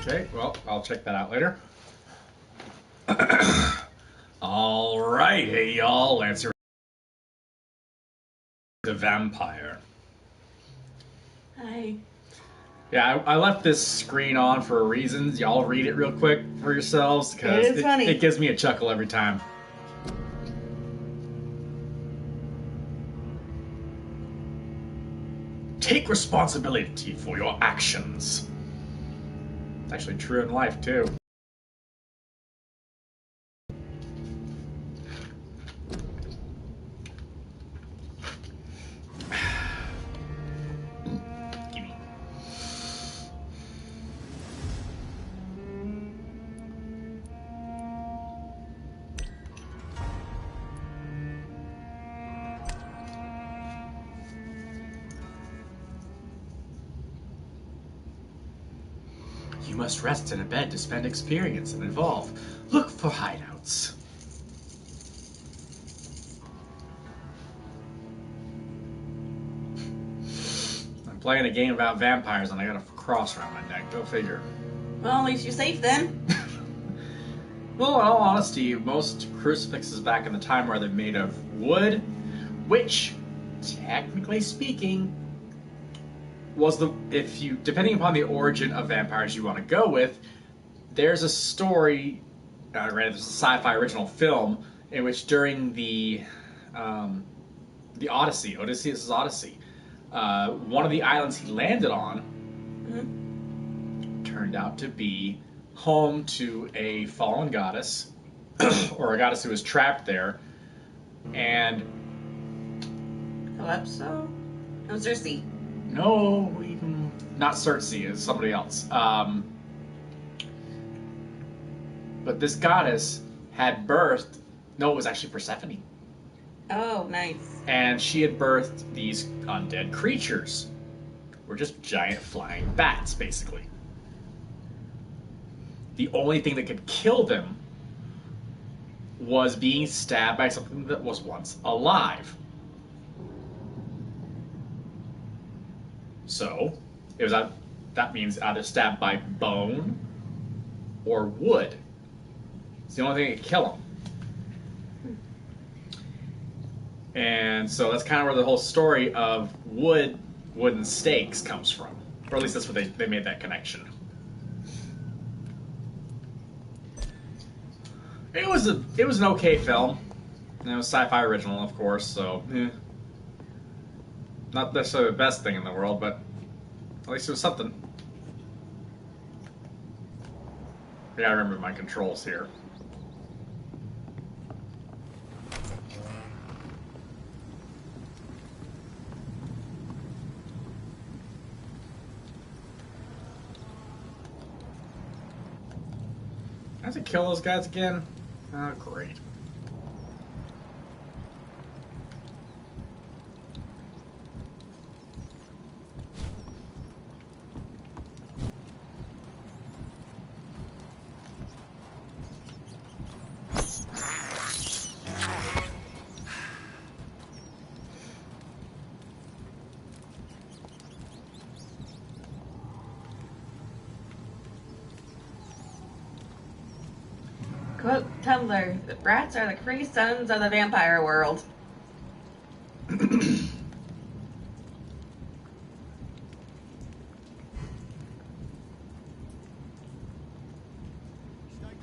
Okay, well, I'll check that out later. Alright, hey y'all, Lancer the Vampyre. Hi. Yeah, I left this screen on for reasons. Y'all read it real quick for yourselves because It is funny. it gives me a chuckle every time. Take responsibility for your actions. It's actually true in life, too. You must rest in a bed to spend experience and evolve. Look for hideouts. I'm playing a game about vampires and I got a cross around my neck. Go figure. Well, at least you're safe then. Well, in all honesty, most crucifixes back in the time were either made of wood, which, technically speaking, was depending upon the origin of vampires you want to go with, there's a story, granted there's a sci-fi original film, in which during the Odysseus' Odyssey, one of the islands he landed on turned out to be home to a fallen goddess, or a goddess who was trapped there, and... Calypso? No, Circe. No, even not Circe, it's somebody else. But this goddess had birthed... No, it was actually Persephone. Oh, nice. And she had birthed these undead creatures. Were just giant flying bats, basically. The only thing that could kill them was being stabbed by something that was once alive. So, that means either stabbed by bone or wood. It's the only thing that could kill them. And so that's kind of where the whole story of wooden stakes comes from. Or at least that's what they made that connection. It was an okay film. It was sci-fi original, of course, so not necessarily the best thing in the world, but at least it was something. I gotta remember my controls here. I have to kill those guys again? Oh, great. Quote Tumblr, rats are the Capri Suns of the vampire world.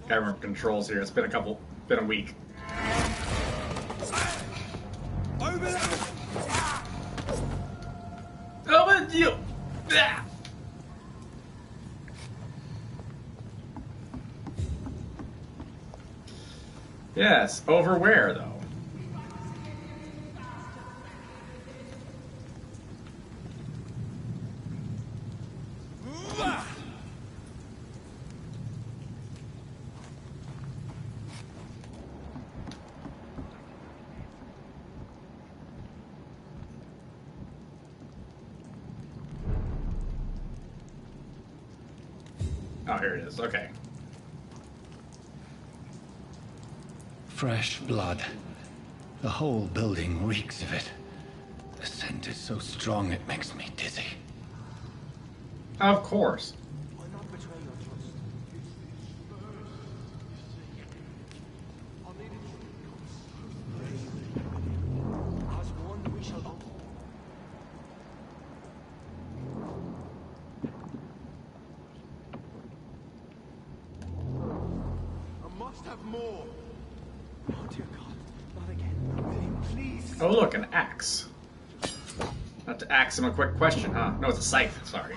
Gotta remember controls here. It's been a week. Over you! Yes, over where though? Oh, here it is. Okay. Fresh blood. The whole building reeks of it. The scent is so strong it makes me dizzy. Of course. Do not betray your trust. must have more. Oh dear God, not again. William, please. Oh look, an axe. Not to ask him a quick question, huh? No, it's a scythe, sorry.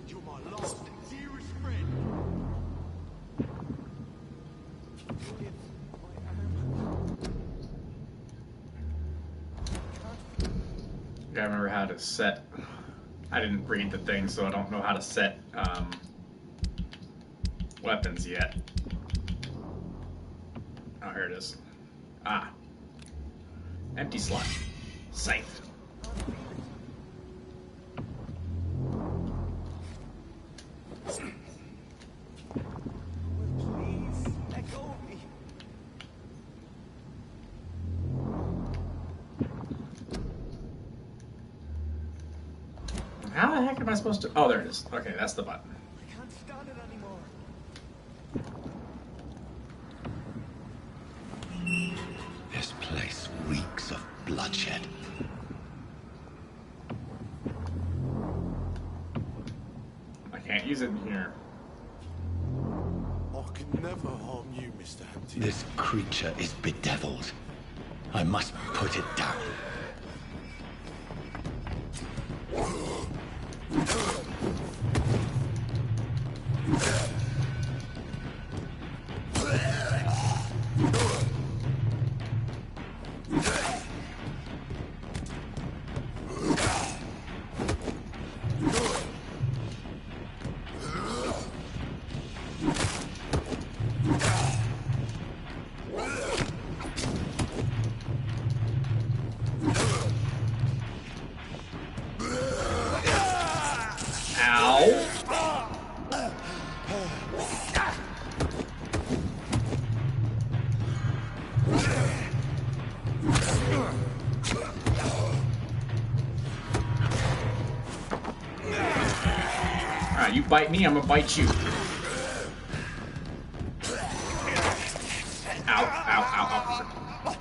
You're my last and dearest friend. William, I gotta remember how to set. I didn't read the thing, so I don't know how to set weapons yet. Oh, here it is. Ah. Empty slot. Scythe. please, let go of me. How the heck am I supposed to? Oh, there it is. Okay, that's the button. I can't stand it anymore. This place reeks of bloodshed. I can't use it in here. I can never harm you, Mr. Hampton. This creature is bedeviled. I must put it down. Ow. Alright, you bite me, I'm gonna bite you. Ow, ow, ow, ow.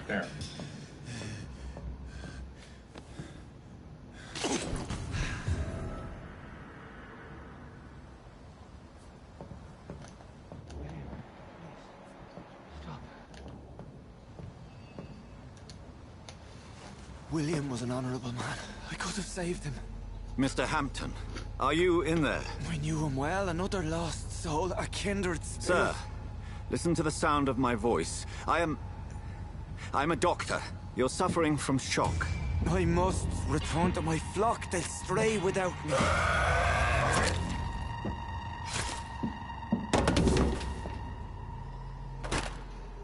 There. William was an honorable man. I could have saved him. Mr. Hampton, are you in there? I knew him well, another lost soul, a kindred spirit. Sir, listen to the sound of my voice. I'm a doctor. You're suffering from shock. I must return to my flock. They'll stray without me.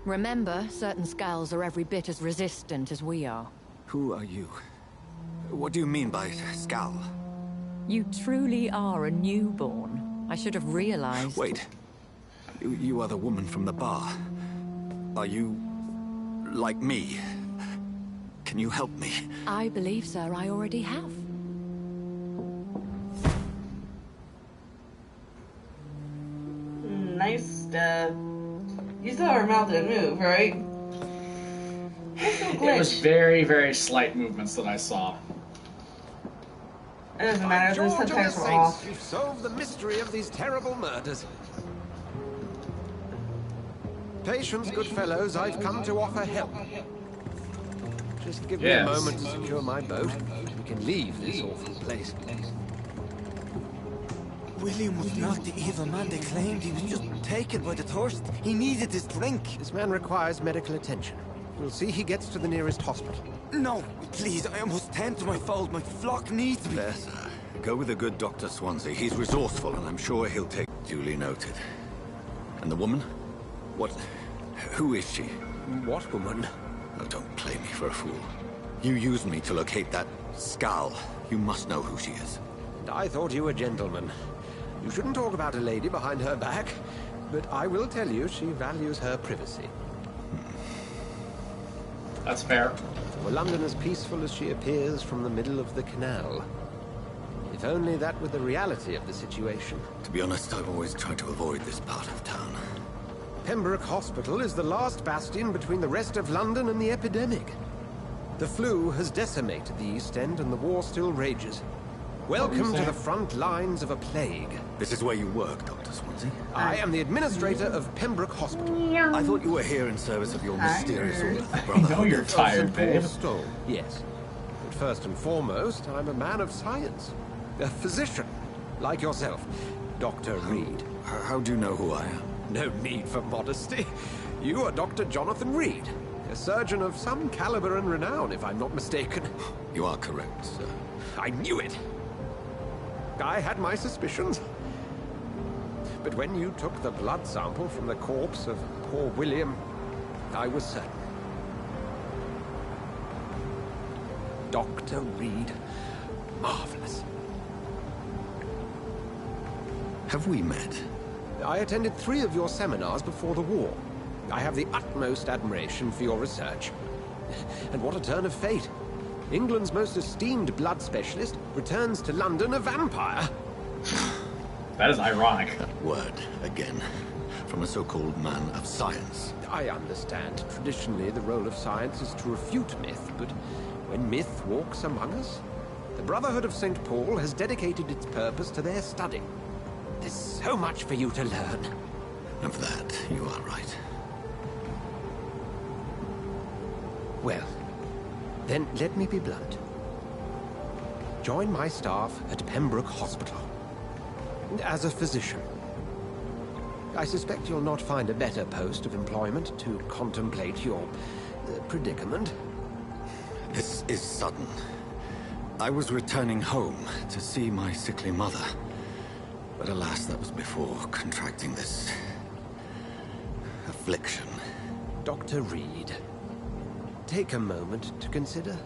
Remember, certain skulls are every bit as resistant as we are. Who are you? What do you mean by Skal? You truly are a newborn. I should have realized. Wait. You are the woman from the bar. Are you like me? Can you help me? I believe, sir, I already have. Nice, you saw her mouth didn't move, right? What's the It was glitch? very, very slight movements that I saw. It doesn't matter, the George of the subtitles were off. Saints, you've solved the mystery of these terrible murders. Patience, good fellows, I've come to offer help. Just give me a Yes. moment to secure my boat. We can leave this awful place. William was not the evil man they claimed. He was just taken by the thirst. He needed his drink. This man requires medical attention. We'll see he gets to the nearest hospital. No, please, I must tend to my fold. My flock needs me. There, sir. Go with the good Dr. Swansea. He's resourceful, and I'm sure he'll take... Duly noted. And the woman? What... Who is she? What woman? Oh, don't play me for a fool. You used me to locate that Skal. You must know who she is. And I thought you a gentleman. You shouldn't talk about a lady behind her back, but I will tell you she values her privacy. That's fair. Were London as peaceful as she appears from the middle of the canal? If only that were the reality of the situation. To be honest, I've always tried to avoid this part of town. Pembroke Hospital is the last bastion between the rest of London and the epidemic. The flu has decimated the East End and the war still rages. Welcome to the front lines of a plague. This is where you work, Dr. Swansea? I am the administrator of Pembroke Hospital. I thought you were here in service of your mysterious order, I brother. know you're tired, St. Paul's babe. Stole, yes. But first and foremost, I'm a man of science. A physician, like yourself, Dr. Reed. How do you know who I am? No need for modesty. You are Dr. Jonathan Reed, a surgeon of some caliber and renown, if I'm not mistaken. You are correct, sir. I knew it! I had my suspicions. But when you took the blood sample from the corpse of poor William, I was certain. Dr. Reed. Marvelous. Have we met? I attended 3 of your seminars before the war. I have the utmost admiration for your research. And what a turn of fate. England's most esteemed blood specialist returns to London a vampire. That is ironic. That word, again. From a so-called man of science. I understand. Traditionally, the role of science is to refute myth, but when myth walks among us, the Brotherhood of St. Paul has dedicated its purpose to their study. There's so much for you to learn. Of that, you are right. Well, then let me be blunt. Join my staff at Pembroke Hospital. As a physician. I suspect you'll not find a better post of employment to contemplate your predicament. This is sudden. I was returning home to see my sickly mother. But alas, that was before contracting this affliction. Dr. Reed, take a moment to consider.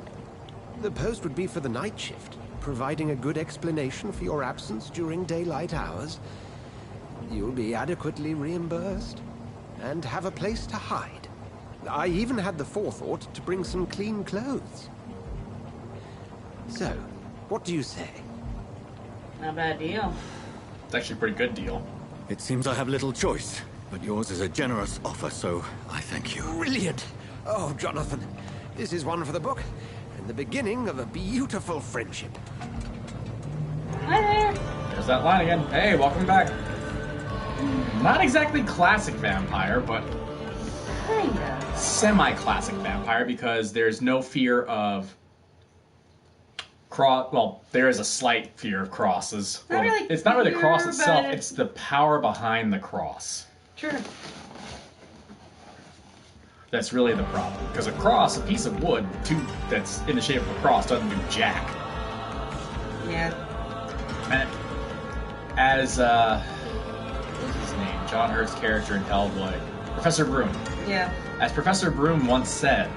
The post would be for the night shift, providing a good explanation for your absence during daylight hours. You'll be adequately reimbursed and have a place to hide. I even had the forethought to bring some clean clothes. So, what do you say? Not a bad deal. It's actually a pretty good deal. It seems I have little choice, but yours is a generous offer, so I thank you. Brilliant! Oh, Jonathan, this is one for the book, and the beginning of a beautiful friendship. Hi there. There's that line again. Hey, welcome back. Not exactly classic vampire, but Kinda. semi-classic vampire because there's no fear of cross. Well, there is a slight fear of crosses. Not Well, really it's not really the cross fear, itself; but it's the power behind the cross True. that's really the problem. Because a cross, a piece of wood, that's in the shape of a cross, doesn't do jack. Yeah. And as what's his name? John Hurt's character in Hellboy, Professor Broom. Yeah. As Professor Broom once said,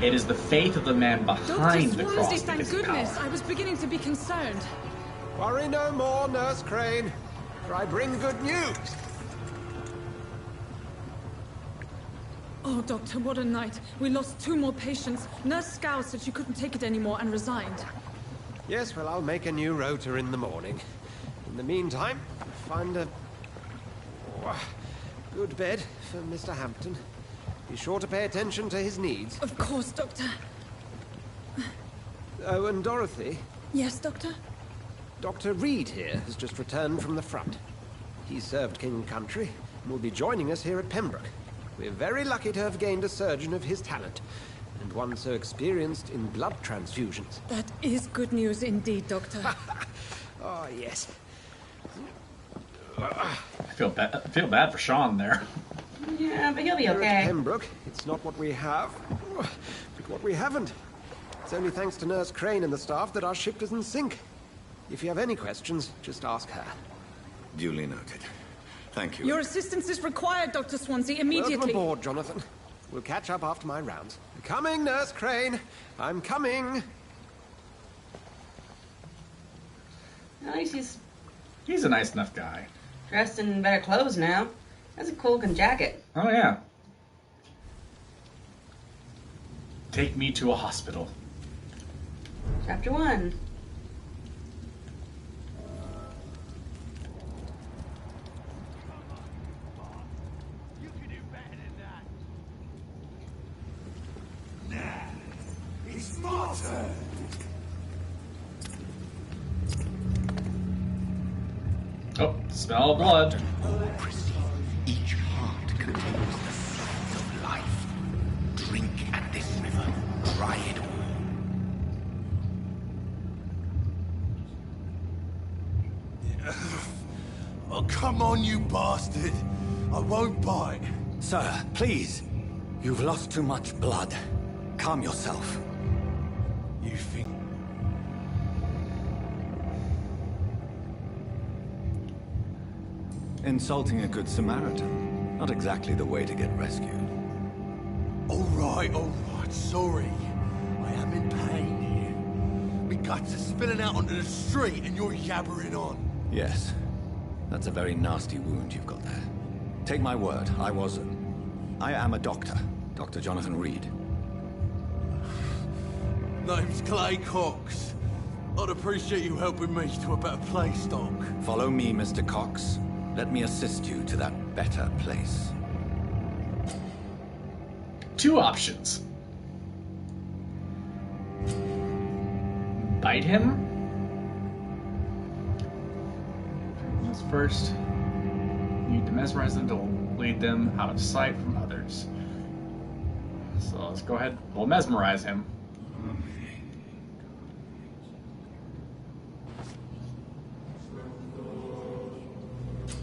it is the faith of the man behind the cross that Thank gives goodness. power. I was beginning to be concerned. Worry no more, Nurse Crane, for I bring good news. Oh, Doctor, what a night. We lost 2 more patients. Nurse Scow said she couldn't take it anymore and resigned. Yes, well, I'll make a new rota in the morning. In the meantime, find a good bed for Mr. Hampton. Be sure to pay attention to his needs. Of course, Doctor. Oh, and Dorothy, Yes, Doctor? Dr. Reed here has just returned from the front. He served King and Country and will be joining us here at Pembroke. We're very lucky to have gained a surgeon of his talent, and one so experienced in blood transfusions. That is good news indeed, Doctor. Oh, yes. I feel bad for Sean there. Yeah, but he'll be Here at okay. Pembroke, it's not what we have, but what we haven't. It's only thanks to Nurse Crane and the staff that our ship doesn't sink. If you have any questions, just ask her. Duly noted. Thank you. Your assistance is required, Dr. Swansea, immediately. Welcome aboard, Jonathan. We'll catch up after my rounds. Coming, Nurse Crane. I'm coming. At least he's He's a nice enough guy. dressed in better clothes now. That's a cool jacket. Oh yeah. Take me to a hospital. Chapter 1. It's my turn. Oh, smell of blood. Each heart contains the salt of life. Drink at this river. Try it all. Oh, come on, you bastard. I won't bite. Sir, please. You've lost too much blood. Calm yourself. You think... Insulting a good Samaritan. Not exactly the way to get rescued. All right, sorry. I am in pain here. Me guts are spilling out onto the street and you're yabbering on. Yes. That's a very nasty wound you've got there. Take my word, I am a doctor. Dr. Jonathan Reed. Name's Clay Cox. I'd appreciate you helping me to a better place, Doc. Follow me, Mr. Cox. Let me assist you to that better place. Two options. Bite him. First, you need to mesmerize them to lead them out of sight from others. So let's go ahead. We'll mesmerize him.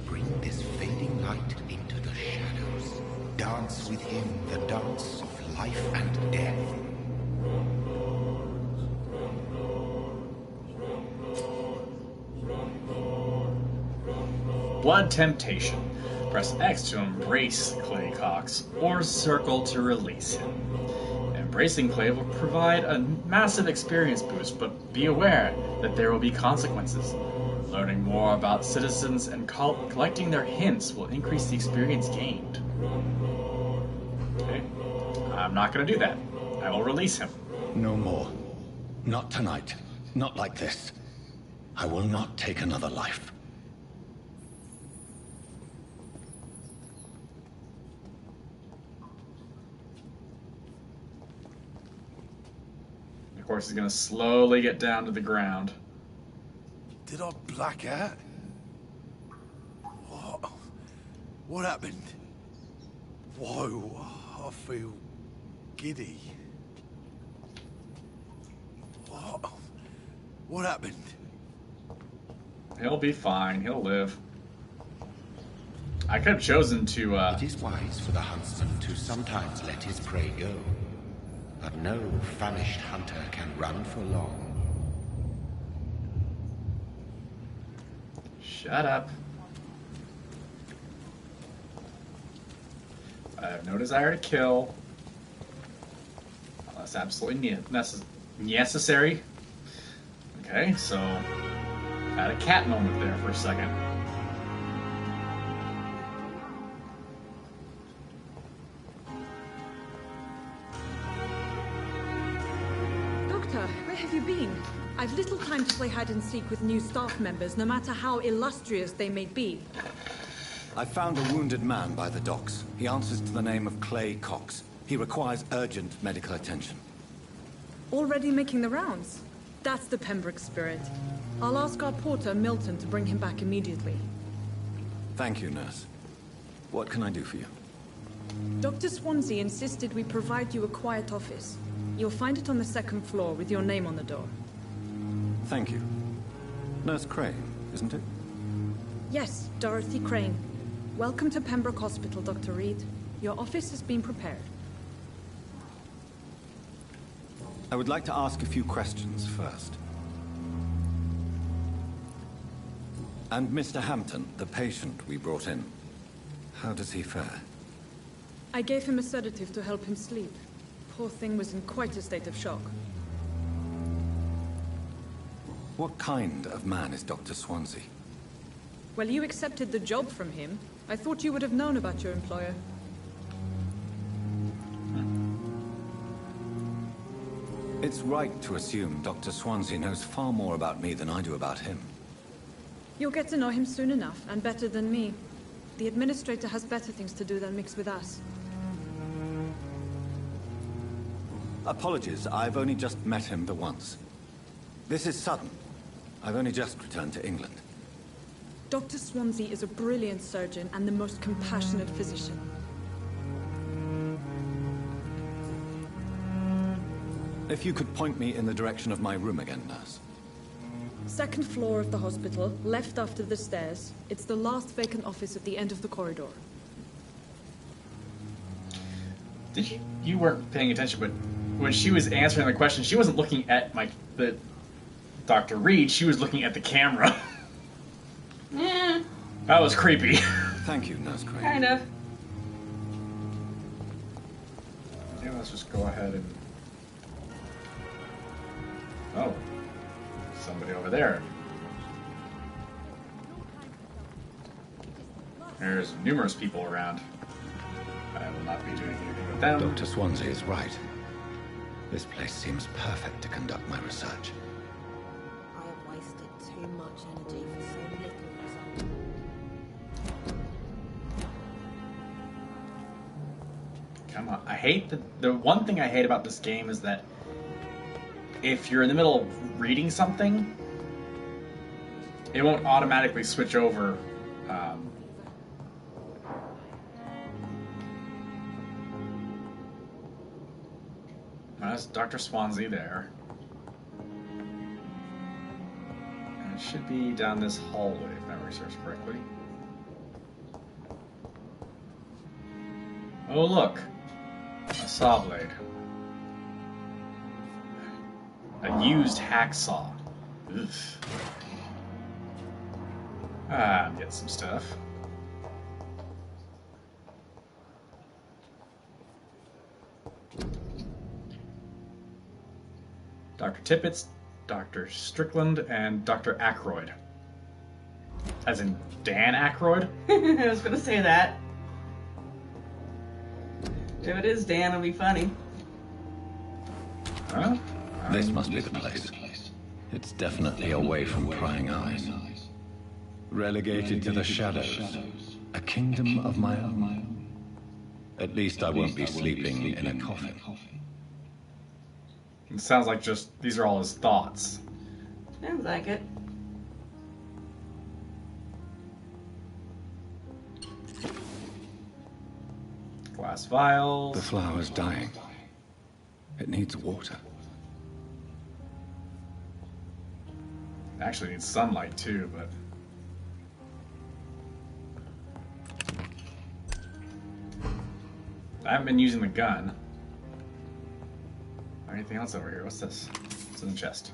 Bring this fading light into the shadows. Dance with him the dance of life and death. Blood Temptation. Press X to embrace Clay Cox, or circle to release him. Embracing Clay will provide a massive experience boost, but be aware that there will be consequences. Learning more about citizens and collecting their hints will increase the experience gained. Okay, I'm not going to do that. I will release him. No more. Not tonight. Not like this. I will not take another life. Of course, he's going to slowly get down to the ground. Did I black out? What? What happened? Whoa, I feel giddy. What? What happened? He'll be fine. He'll live. I could have chosen to, It is wise for the huntsman to sometimes let his prey go. But no famished hunter can run for long. Shut up. I have no desire to kill. Unless absolutely necessary. Okay, so... had a cat moment there for a second. Doctor, where have you been? I've little time to play hide and seek with new staff members, no matter how illustrious they may be. I found a wounded man by the docks. He answers to the name of Clay Cox. He requires urgent medical attention. Already making the rounds? That's the Pembroke spirit. I'll ask our porter, Milton, to bring him back immediately. Thank you, nurse. What can I do for you? Dr. Swansea insisted we provide you a quiet office. You'll find it on the second floor with your name on the door. Thank you. Nurse Crane, isn't it? Yes, Dorothy Crane. Welcome to Pembroke Hospital, Dr. Reed. Your office has been prepared. I would like to ask a few questions first. And Mr. Hampton, the patient we brought in, how does he fare? I gave him a sedative to help him sleep. Poor thing was in quite a state of shock. What kind of man is Dr. Swansea? Well, you accepted the job from him. I thought you would have known about your employer. It's right to assume Dr. Swansea knows far more about me than I do about him. You'll get to know him soon enough, and better than me. The Administrator has better things to do than mix with us. Apologies, I've only just met him the once. This is sudden. I've only just returned to England. Dr. Swansea is a brilliant surgeon and the most compassionate physician. If you could point me in the direction of my room again, nurse. Second floor of the hospital, left after the stairs. It's the last vacant office at the end of the corridor. Did you weren't paying attention, but when she was answering the question, she wasn't looking at the Dr. Reed, she was looking at the camera. Yeah. That was creepy. Thank you, Nurse Crane. Kind of. Yeah, let's just go ahead and... Oh. Somebody over there. There's numerous people around. I will not be doing anything with them. Dr. Swansea is right. This place seems perfect to conduct my research. I have wasted too much energy for so little result. Come on. I hate the one thing I hate about this game is that if you're in the middle of reading something, it won't automatically switch over. That's Dr. Swansea there. And it should be down this hallway, if memory serves correctly. Oh, look. A saw blade. A used hacksaw. Ugh. Get some stuff. Dr. Tippett's, Dr. Strickland, and Dr. Aykroyd. As in Dan Aykroyd? I was gonna say that. If it is Dan, it'll be funny. Huh? This must be the place. It's definitely away from prying eyes. Relegated to the shadows. A kingdom of my own. At least I won't be sleeping in a coffin. It sounds like just these are all his thoughts. Sounds like it. Glass vials. The flower's dying. It needs water. Actually needs sunlight too, but... I haven't been using the gun. Anything else over here? What's this? What's in the chest?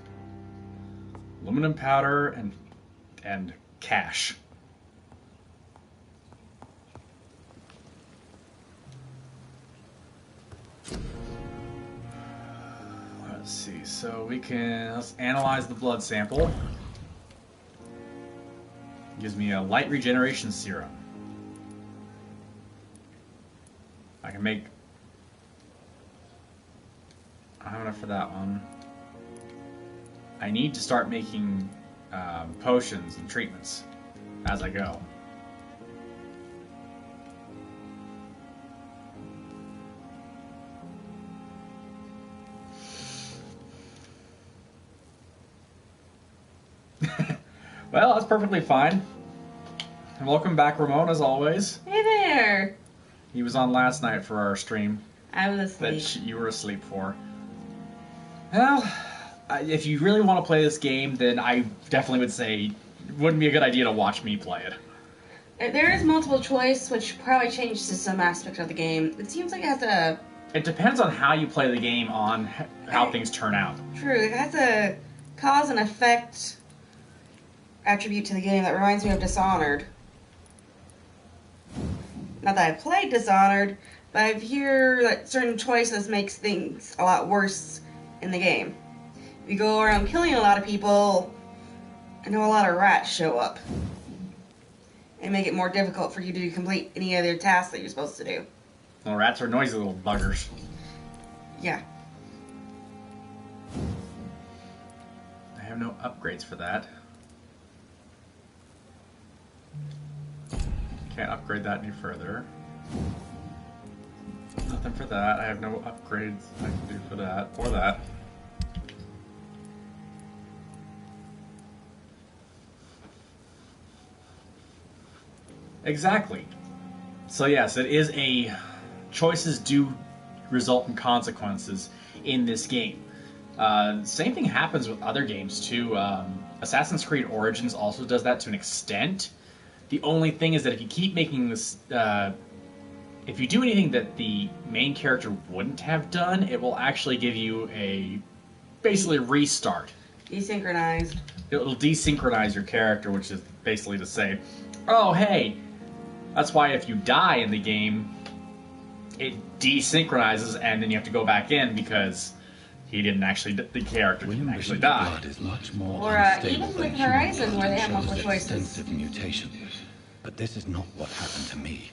Aluminum powder and cash. Let's see. So let's analyze the blood sample. Gives me a light regeneration serum. I can make... I don't have enough for that one. I need to start making potions and treatments as I go. Well, that's perfectly fine. And welcome back, Ramon, as always. Hey there! He was on last night for our stream. I was asleep. That you were asleep for. Well, if you really want to play this game, then I definitely would say it wouldn't be a good idea to watch me play it. There is multiple choice, which probably changes some aspect of the game. It seems like it has a... It depends on how you play the game on how things turn out. True, it has a cause and effect attribute to the game that reminds me of Dishonored. Not that I've played Dishonored, but I've heard that certain choices makes things a lot worse in the game. If you go around killing a lot of people, I know a lot of rats show up. And make it more difficult for you to complete any other tasks that you're supposed to do. Well, rats are noisy little buggers. Yeah. have no upgrades for that. Can't upgrade that any further. Nothing for that. I have no upgrades I can do for that or that. Exactly. So yes, it is a choices do result in consequences in this game. Same thing happens with other games too. Assassin's Creed Origins also does that to an extent. The only thing is that if you keep making this, if you do anything that the main character wouldn't have done, it will actually give you a basically restart. Desynchronized. It'll desynchronize your character, which is basically to say, oh hey, that's why if you die in the game, it desynchronizes and then you have to go back in because he didn't actually, the character didn't actually die. Blood is much more Or unstable even than with Horizon, human where they blood have and multiple shows choices. extensive mutation. But this is not what happened to me.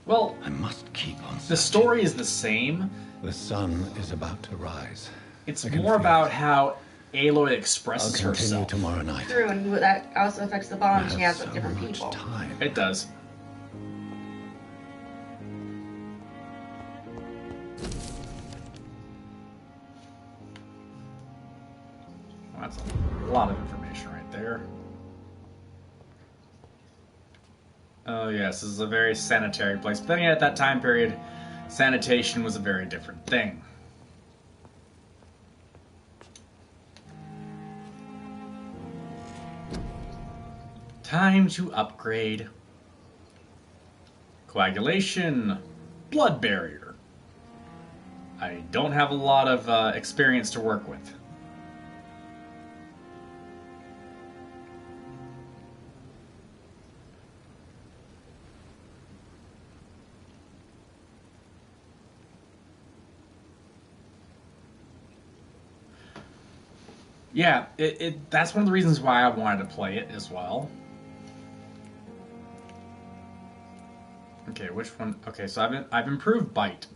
Well, I must keep on the searching. story is the same. The sun is about to rise. It's I can more feel about it. how Aloy I'll expresses continue herself. tomorrow night. True, and that also affects the I bond she have has with so different much people. time. It does. Well, that's a lot of information right there. Oh yes, this is a very sanitary place. But then again, at that time period, sanitation was a very different thing. Time to upgrade. Coagulation. Blood barrier. I don't have a lot of experience to work with. Yeah, that's one of the reasons why I wanted to play it as well. Okay, which one? Okay, so I've improved bite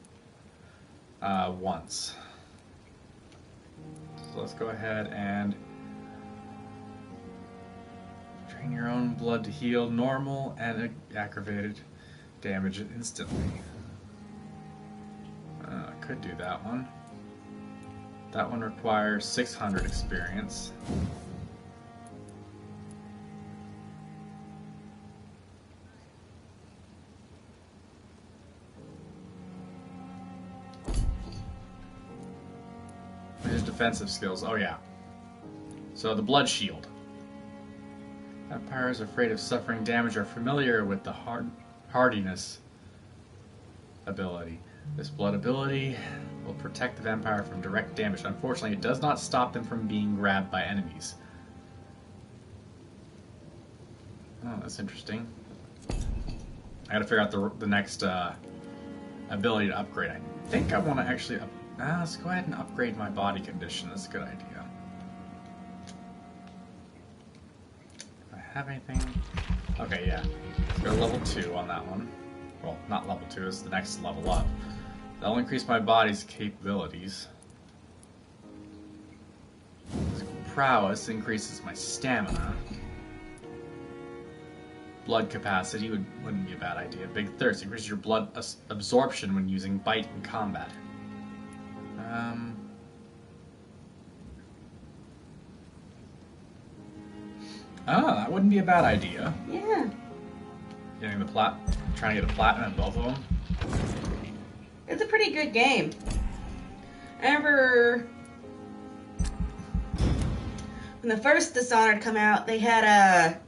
once. So let's go ahead and drain your own blood to heal normal and aggravated damage instantly. I could do that one. That one requires 600 experience. His defensive skills. Oh yeah. So the blood shield. Vampires afraid of suffering damage are familiar with the hardiness ability. This blood ability will protect the vampire from direct damage. Unfortunately, it does not stop them from being grabbed by enemies. Oh, that's interesting. I gotta figure out the next ability to upgrade. I think I want to actually let's go ahead and upgrade my body condition. That's a good idea. Do I have anything? Okay, yeah. Let's go to level 2 on that one. Well, not level 2, it's the next level up. That'll increase my body's capabilities. Physical prowess increases my stamina. Blood capacity wouldn't be a bad idea. Big thirst increases your blood absorption when using bite in combat. Oh, that wouldn't be a bad idea. Yeah. Getting the trying to get a platinum in both of them. It's a pretty good game. I remember when the first Dishonored come out, they had a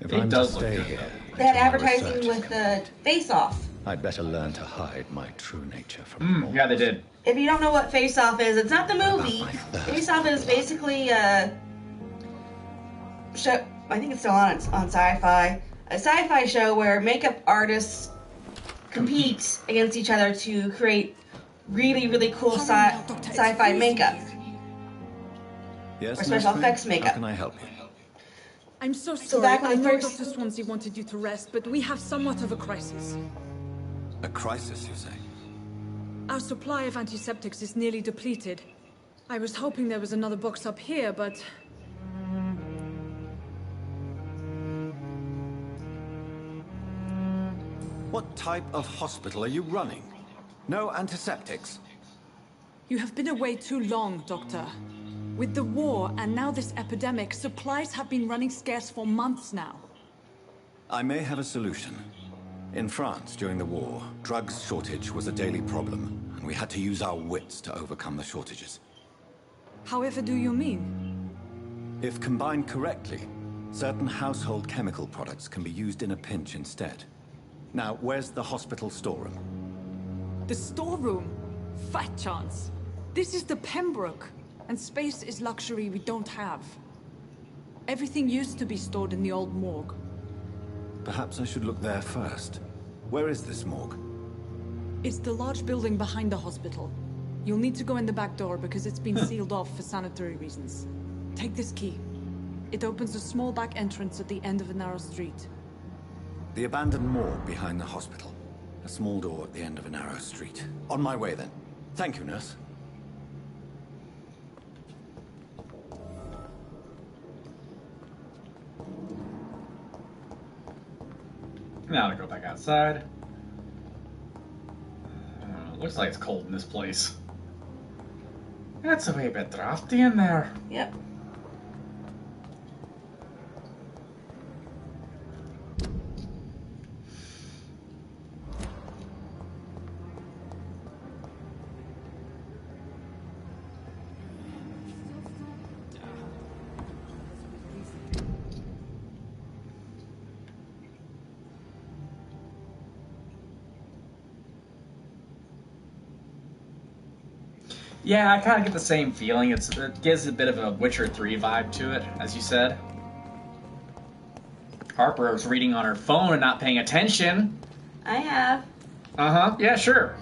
If It I'm does to look stay good, here, they had until my advertising research with is the Face Off. I'd better learn to hide my true nature from all. Yeah, they did. If you don't know what Face Off is, it's not the movie. my thirst? Face Off is basically a show. I think it's still on Sci-Fi. A sci-fi show where makeup artists compete against each other to create really, really cool sci-fi makeup Yes, or special Miss effects Quinn? makeup. How can I help you? I'm so So sorry. back when I the know first- Dr. Swansea wanted you to rest, but we have somewhat of a crisis. A crisis, you say? Our supply of antiseptics is nearly depleted. I was hoping there was another box up here, but... What type of hospital are you running? No antiseptics? You have been away too long, Doctor. With the war and now this epidemic, supplies have been running scarce for months now. I may have a solution. In France, during the war, drugs shortage was a daily problem, and we had to use our wits to overcome the shortages. However do you mean? If combined correctly, certain household chemical products can be used in a pinch instead. Now, where's the hospital storeroom? The storeroom? Fat chance. This is the Pembroke, and space is luxury we don't have. Everything used to be stored in the old morgue. Perhaps I should look there first. Where is this morgue? It's the large building behind the hospital. You'll need to go in the back door because it's been sealed off for sanitary reasons. Take this key. It opens a small back entrance at the end of a narrow street. The abandoned morgue behind the hospital. A small door at the end of a narrow street. On my way then. Thank you, nurse. Now to go back outside. Looks like it's cold in this place. It's a wee bit drafty in there. Yep. Yeah, I kind of get the same feeling. It gives a bit of a Witcher 3 vibe to it, as you said. Harper was reading on her phone and not paying attention. I have. Uh-huh, yeah, sure.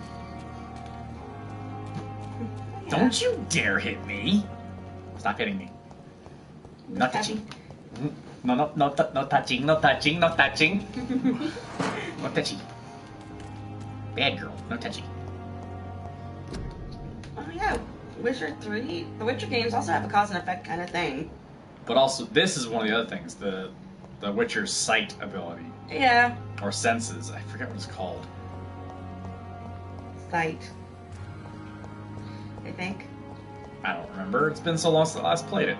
Yeah. Don't you dare hit me. Stop hitting me. Not touching. No touching, no touching, no touching. No touchy. Bad girl, no touchy. Oh yeah, Witcher 3. The Witcher games also have a cause and effect kind of thing. But also, this is one of the other things, the Witcher's sight ability. Yeah. Or senses, I forget what it's called. Sight. I think. I don't remember, it's been so long since I last played it.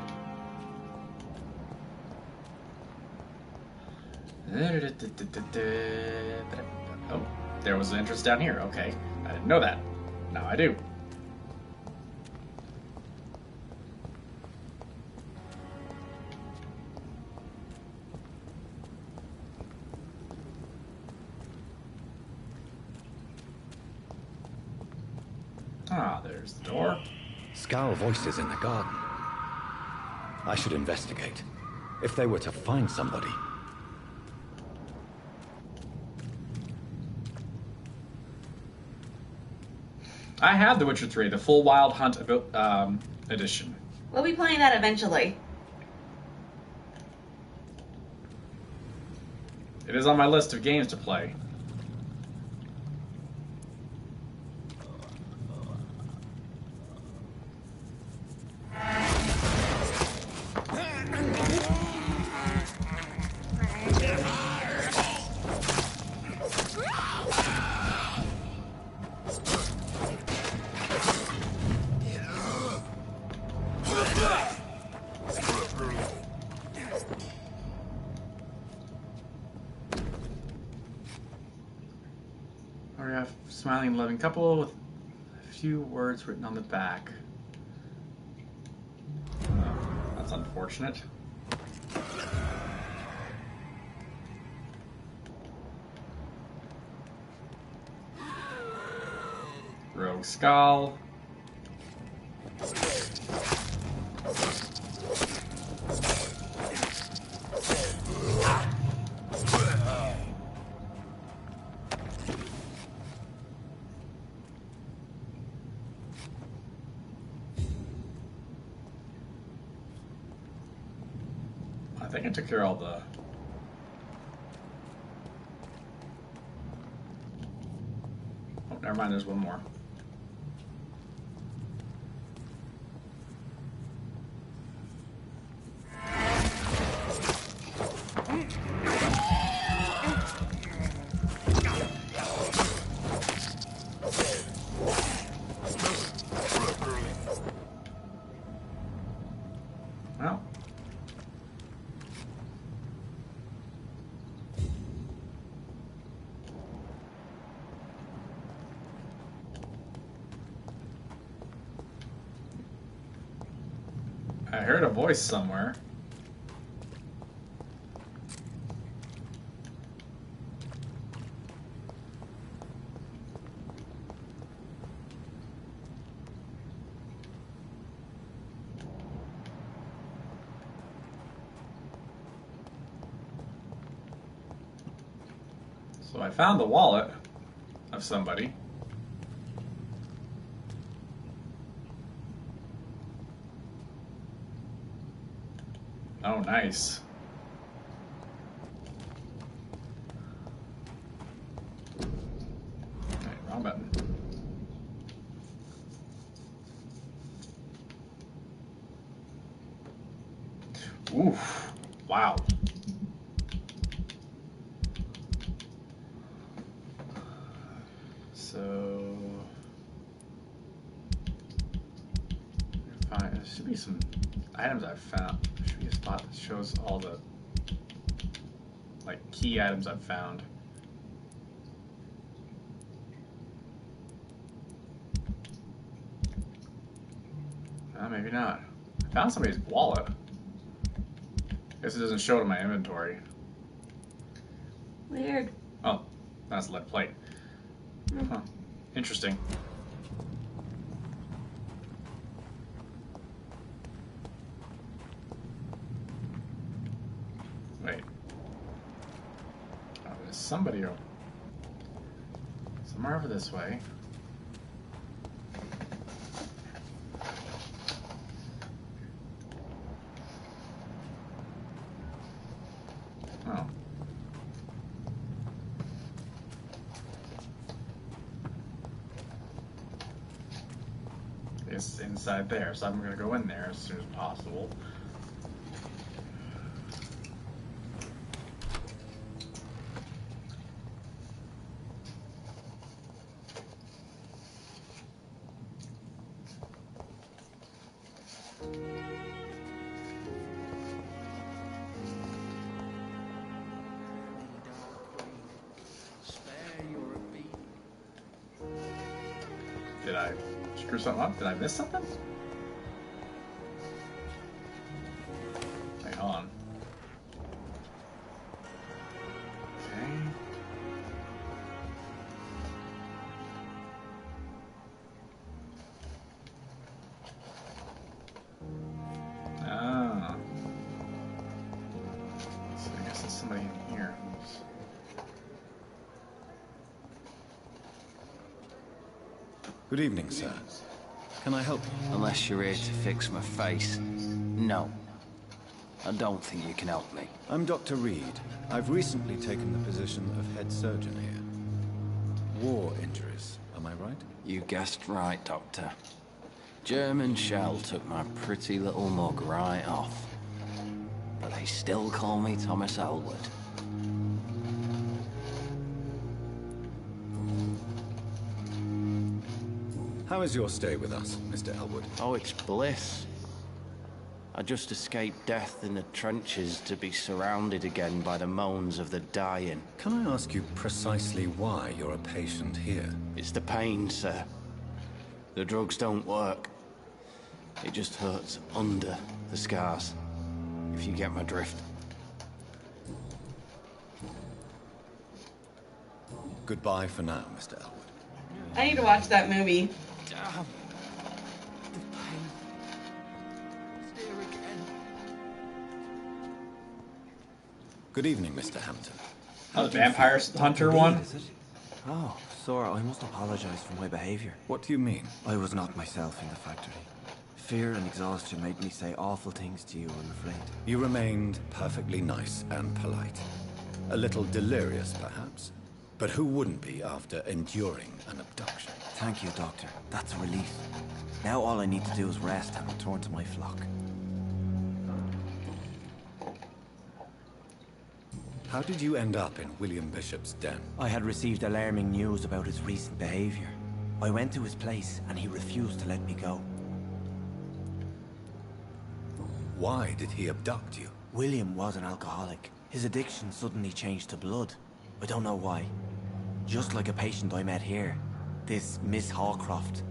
Oh, there was an entrance down here, okay. I didn't know that. Now I do. Ah, there's the door. Scowl voices in the garden. I should investigate. If they were to find somebody. I have The Witcher 3, the full Wild Hunt edition. We'll be playing that eventually. It is on my list of games to play. We have a smiling, loving couple with a few words written on the back. That's unfortunate. Rogue Skull. I think I took care of all the... Oh, never mind, there's one more. I heard a voice somewhere. So I found the wallet of somebody. Oh, nice. Okay, wrong button. Oof. Wow. So... fine. There should be some items I've found. There should be a spot that shows all the like key items I've found. Maybe not. I found somebody's wallet. Guess it doesn't show it in my inventory. Weird. Oh, that's a lead plate. Huh. Interesting. Wait. Oh, there's somebody somewhere over this way. Oh. It's inside there, so I'm gonna go in there as soon as possible. Did I screw something up? Did I miss something? Hang on. Okay. Ah. So I guess there's somebody in here who's... Good evening, sir. Can I help you? Unless you're here to fix my face. No. I don't think you can help me. I'm Dr. Reed. I've recently taken the position of head surgeon here. War injuries, am I right? You guessed right, Doctor. German shell took my pretty little mug right off. But they still call me Thomas Elwood. How is your stay with us, Mr. Elwood? Oh, it's bliss. I just escaped death in the trenches to be surrounded again by the moans of the dying. Can I ask you precisely why you're a patient here? It's the pain, sir. The drugs don't work. It just hurts under the scars, if you get my drift. Goodbye for now, Mr. Elwood. I need to watch that movie. Damn. The pain. It's there again. Good evening, Mr. Hampton. Oh, the Vampire Hunter one? Is it? Oh, Sora, I must apologize for my behavior. What do you mean? I was not myself in the factory. Fear and exhaustion made me say awful things to you, I'm afraid. You remained perfectly nice and polite. A little delirious, perhaps. But who wouldn't be after enduring an abduction? Thank you, Doctor. That's a relief. Now all I need to do is rest and return to my flock. How did you end up in William Bishop's den? I had received alarming news about his recent behavior. I went to his place and he refused to let me go. Why did he abduct you? William was an alcoholic. His addiction suddenly changed to blood. I don't know why. Just like a patient I met here. This Miss Hawcroft.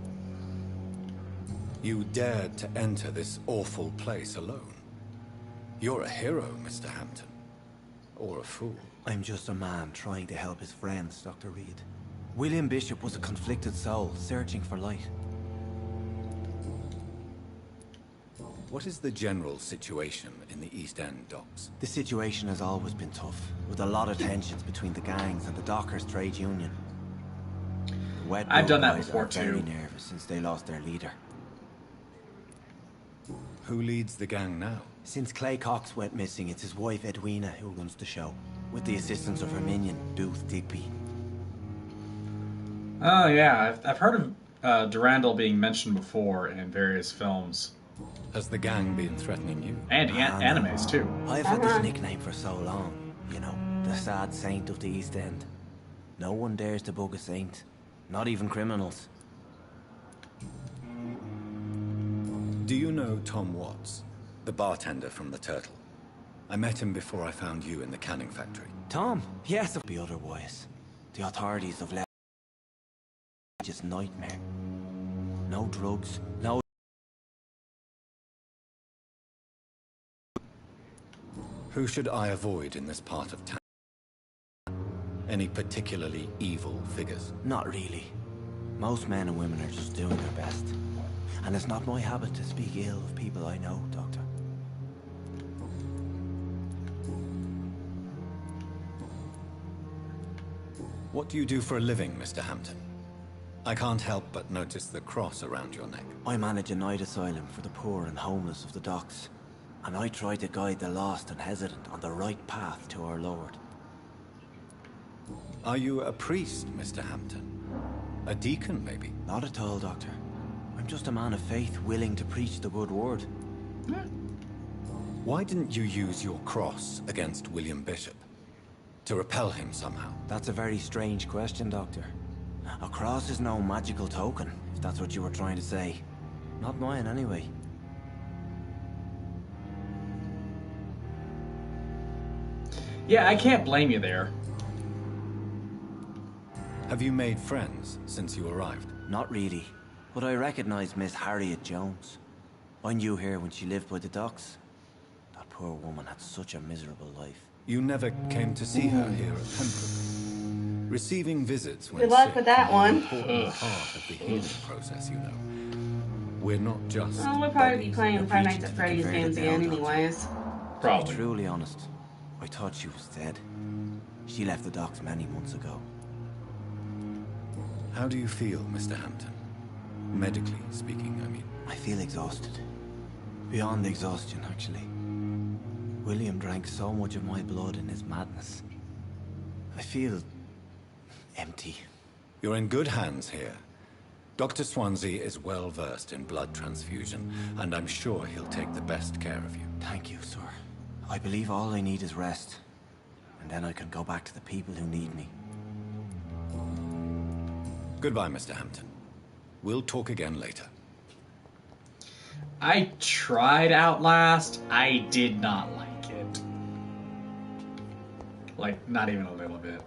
You dared to enter this awful place alone. You're a hero, Mr. Hampton. Or a fool. I'm just a man trying to help his friends, Dr. Reed. William Bishop was a conflicted soul, searching for light. What is the general situation in the East End docks? The situation has always been tough, with a lot of tensions between the gangs and the dockers' trade union. I've done that boys before are very too. nervous since they lost their leader. Who leads the gang now? Since Clay Cox went missing, it's his wife Edwina who runs the show, with the assistance of her minion, Booth Digby. Oh yeah, I've heard of Durandal being mentioned before in various films. Has the gang been threatening you? And animes too. I've had this nickname for so long, you know, the sad saint of the East End. No one dares to bug a saint, not even criminals. Do you know Tom Watts, the bartender from the Turtle? I met him before I found you in the canning factory. Tom? Yes, it'll be otherwise. The authorities have left just nightmare. No drugs, no... Who should I avoid in this part of town? Any particularly evil figures? Not really. Most men and women are just doing their best. And it's not my habit to speak ill of people I know, Doctor. What do you do for a living, Mr. Hampton? I can't help but notice the cross around your neck. I manage a night asylum for the poor and homeless of the docks. And I try to guide the lost and hesitant on the right path to our Lord. Are you a priest, Mr. Hampton? A deacon, maybe? Not at all, Doctor. I'm just a man of faith willing to preach the good word. Why didn't you use your cross against William Bishop? To repel him somehow? That's a very strange question, Doctor. A cross is no magical token, if that's what you were trying to say. Not mine, anyway. Yeah, I can't blame you there. Have you made friends since you arrived? Not really, but I recognize Miss Harriet Jones. I knew her when she lived by the docks. That poor woman had such a miserable life. You never came to see her here at Pembroke. Receiving visits when Good luck sick with that is an one. important part of the healing process, you know. We're not just... Well, we'll probably be bodies playing that Five reach Nights at to Freddy's the games again anyways. To Probably. be truly honest, I thought she was dead. She left the docks many months ago. How do you feel, Mr. Hampton? Medically speaking, I mean. I feel exhausted. Beyond exhaustion, actually. William drank so much of my blood in his madness. I feel... empty. You're in good hands here. Dr. Swansea is well versed in blood transfusion, and I'm sure he'll take the best care of you. Thank you, sir. I believe all I need is rest. And then I can go back to the people who need me. Goodbye, Mr. Hampton. We'll talk again later. I tried Outlast. I did not like it. Like, not even a little bit.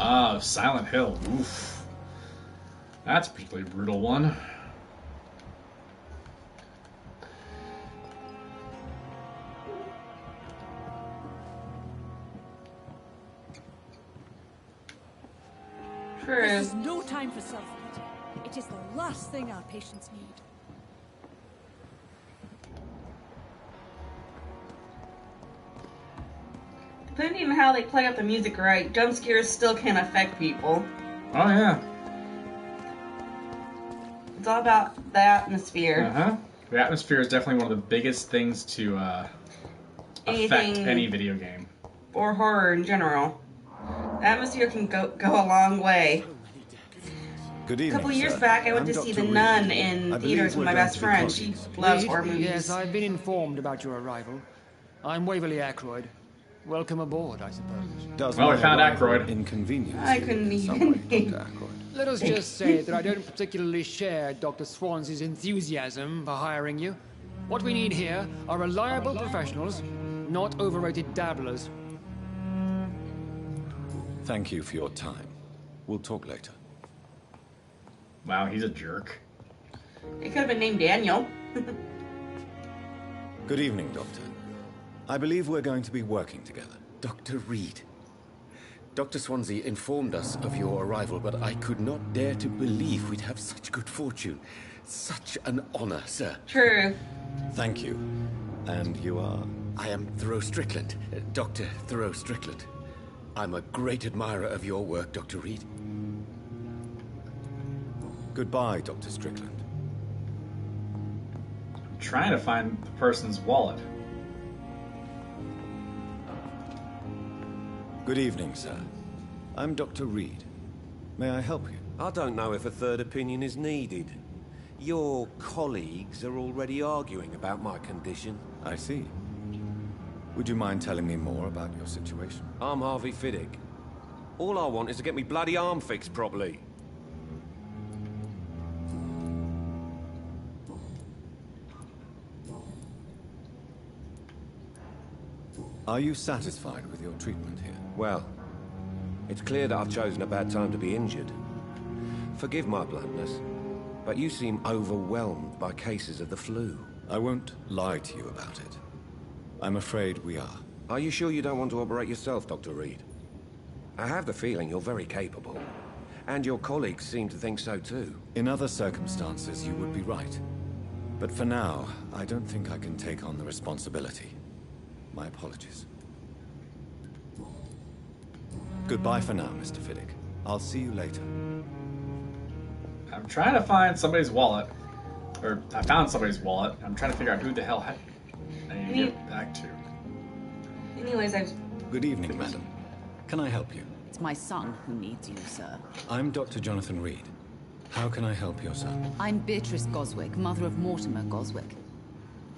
Ah, Silent Hill. Oof. That's a particularly brutal one. True. This is no time for self-pity. It is the last thing our patients need. Depending on how they play up the music right, jump scares still can affect people. Oh, yeah. It's all about the atmosphere. Uh-huh. The atmosphere is definitely one of the biggest things to affect any video game. Or horror in general. The atmosphere can go a long way. Good evening, A couple years sir. back, I went I'm to see Dr. The Reed. Nun I in believe theaters with we're my going best to be friend. She colleagues. loves horror movies. Yes, I've been informed about your arrival. I'm Waverly Ackroyd. Welcome aboard, I suppose. Does Well, we my found arrival Ackroyd. inconvenience I you couldn't in some even way, Dr. Ackroyd? Let us just say that I don't particularly share Dr. Swansea's enthusiasm for hiring you. What we need here are reliable professionals, not overrated dabblers. Thank you for your time. We'll talk later. Wow, he's a jerk. It could have been named Daniel. Good evening, Doctor. I believe we're going to be working together. Dr. Reed. Dr. Swansea informed us of your arrival, but I could not dare to believe we'd have such good fortune. Such an honor, sir. True. Thank you. And you are? I am Thoreau Strickland, Dr. Thoreau Strickland. I'm a great admirer of your work, Dr. Reed. Goodbye, Dr. Strickland. I'm trying to find the person's wallet. Good evening, sir. I'm Dr. Reed. May I help you? I don't know if a third opinion is needed. Your colleagues are already arguing about my condition. I see. Would you mind telling me more about your situation? I'm Harvey Fiddick. All I want is to get me bloody arm fixed properly. Are you satisfied with your treatment here? Well, it's clear that I've chosen a bad time to be injured. Forgive my bluntness, but you seem overwhelmed by cases of the flu. I won't lie to you about it. I'm afraid we are. Are you sure you don't want to operate yourself, Dr. Reed? I have the feeling you're very capable. And your colleagues seem to think so too. In other circumstances, you would be right. But for now, I don't think I can take on the responsibility. My apologies. Goodbye for now, Mr. Fiddick. I'll see you later. I'm trying to find somebody's wallet. Or, I found somebody's wallet. I'm trying to figure out who the hell I need to get back to. Anyways, Good evening, madam. Can I help you? It's my son who needs you, sir. I'm Dr. Jonathan Reed. How can I help your son? I'm Beatrice Goswick, mother of Mortimer Goswick.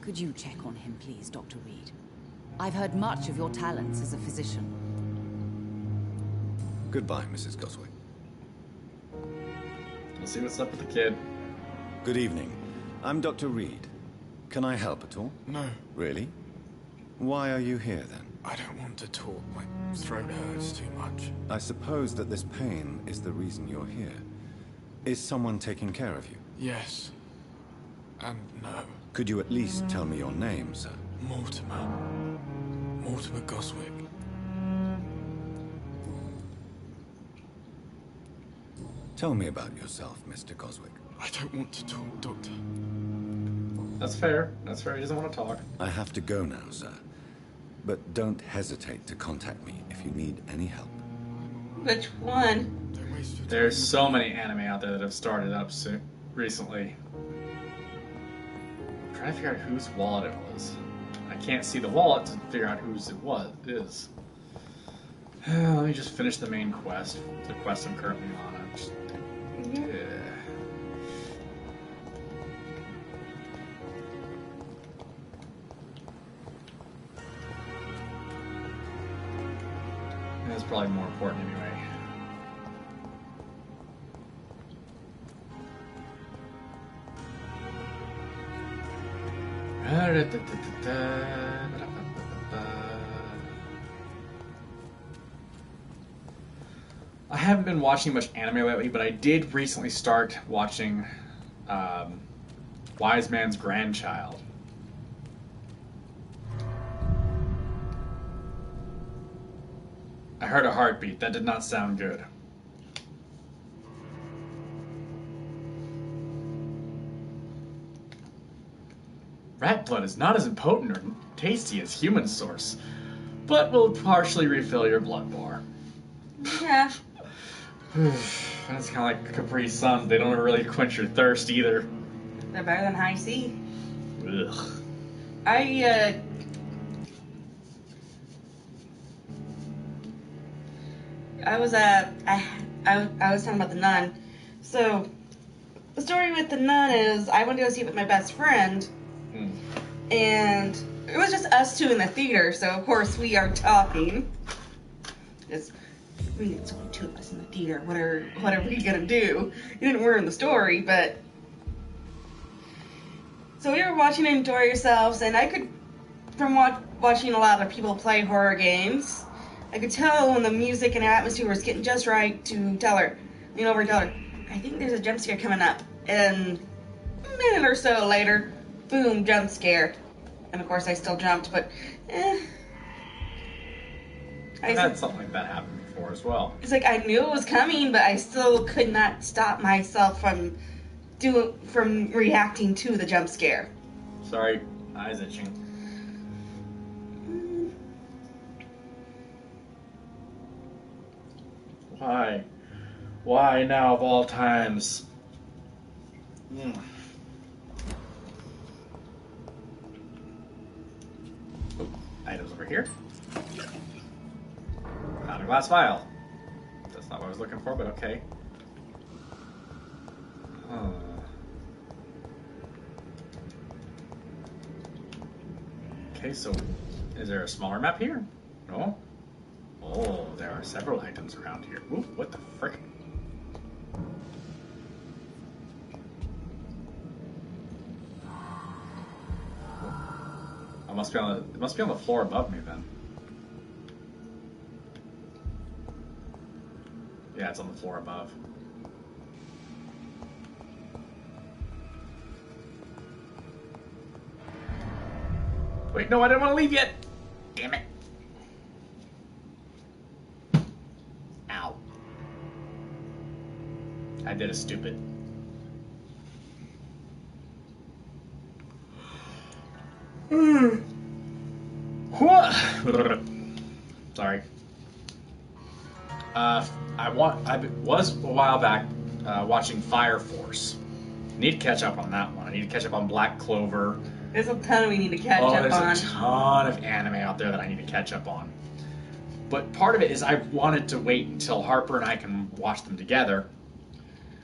Could you check on him, please, Dr. Reed? I've heard much of your talents as a physician. Goodbye, Mrs. Goswick. We'll see what's up with the kid. Good evening. I'm Dr. Reed. Can I help at all? No. Really? Why are you here, then? I don't want to talk. My throat hurts too much. I suppose that this pain is the reason you're here. Is someone taking care of you? Yes. And no. Could you at least tell me your name, sir? Mortimer. Mortimer Goswick. Tell me about yourself, Mr. Goswick. I don't want to talk, Doctor. That's fair. That's fair. He doesn't want to talk. I have to go now, sir. But don't hesitate to contact me if you need any help. which one? There's so many anime out there that have started up recently. I'm trying to figure out whose wallet it was. I can't see the wallet to figure out whose it is. Let me just finish the main quest. The quest I'm currently on. That's probably more important anyway. I haven't been watching much anime lately, but I did recently start watching Wise Man's Grandchild. I heard a heartbeat. That did not sound good. Rat blood is not as potent or tasty as human source, but will partially refill your blood more. Yeah. That's kind of like Capri Sun. They don't really quench your thirst either. They're better than High C. Ugh. I was talking about the nun. So the story with the nun is I went to go see it with my best friend, and it was just us two in the theater, so of course we are talking. It's only two of us in the theater. What are we gonna do? You didn't ruin the story, but so we were watching Enjoy Yourselves, and I could, from watching a lot of people play horror games, I could tell when the music and atmosphere was getting just right to lean over and tell her, I think there's a jump scare coming up. And a minute or so later, boom, jump scare. And of course I still jumped, but I've had something like that happen before as well. It's like I knew it was coming, but I still could not stop myself from reacting to the jump scare. Sorry, eyes itching. Why? Why now of all times? Items over here. Found a glass vial. That's not what I was looking for, but okay. Okay, so is there a smaller map here? No? Oh, there are several items around here. Ooh, what the frick? It must be on the floor above me then. Yeah, it's on the floor above. Wait, no, I didn't want to leave yet. Damn it. Ow. I did a stupid. Sorry. I was a while back watching Fire Force. Need to catch up on that one. I need to catch up on Black Clover. There's a ton we need to catch up on. There's a ton of anime out there that I need to catch up on. But part of it is I wanted to wait until Harper and I can watch them together.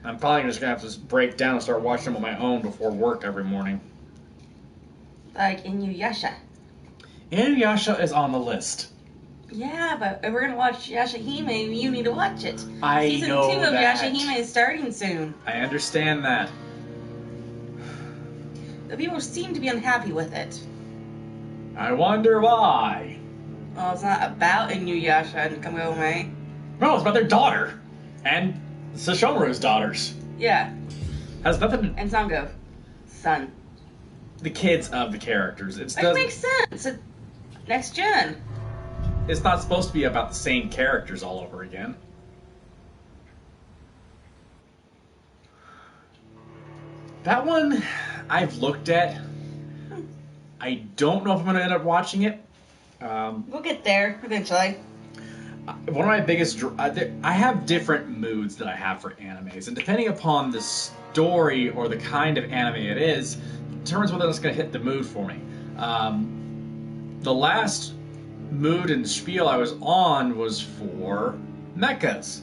I'm probably just going to have to break down and start watching them on my own before work every morning. Like Inuyasha. Inuyasha is on the list. Yeah, but if we're going to watch Yashahime, you need to watch it. Season 2 of Yashahime is starting soon. I understand that. The people seem to be unhappy with it. I wonder why. Well, it's not about Inuyasha and Kamome. No, it's about their daughter. And Sesshomaru's daughters. Yeah. Has nothing to... And Sango. Son. The kids of the characters. That makes sense. It's next gen. It's not supposed to be about the same characters all over again. That one I've looked at. I don't know if I'm going to end up watching it. We'll get there eventually. One of my biggest... I have different moods that I have for animes, and depending upon the story or the kind of anime it is, determines whether it's going to hit the mood for me. The last mood and spiel I was on was for mechas.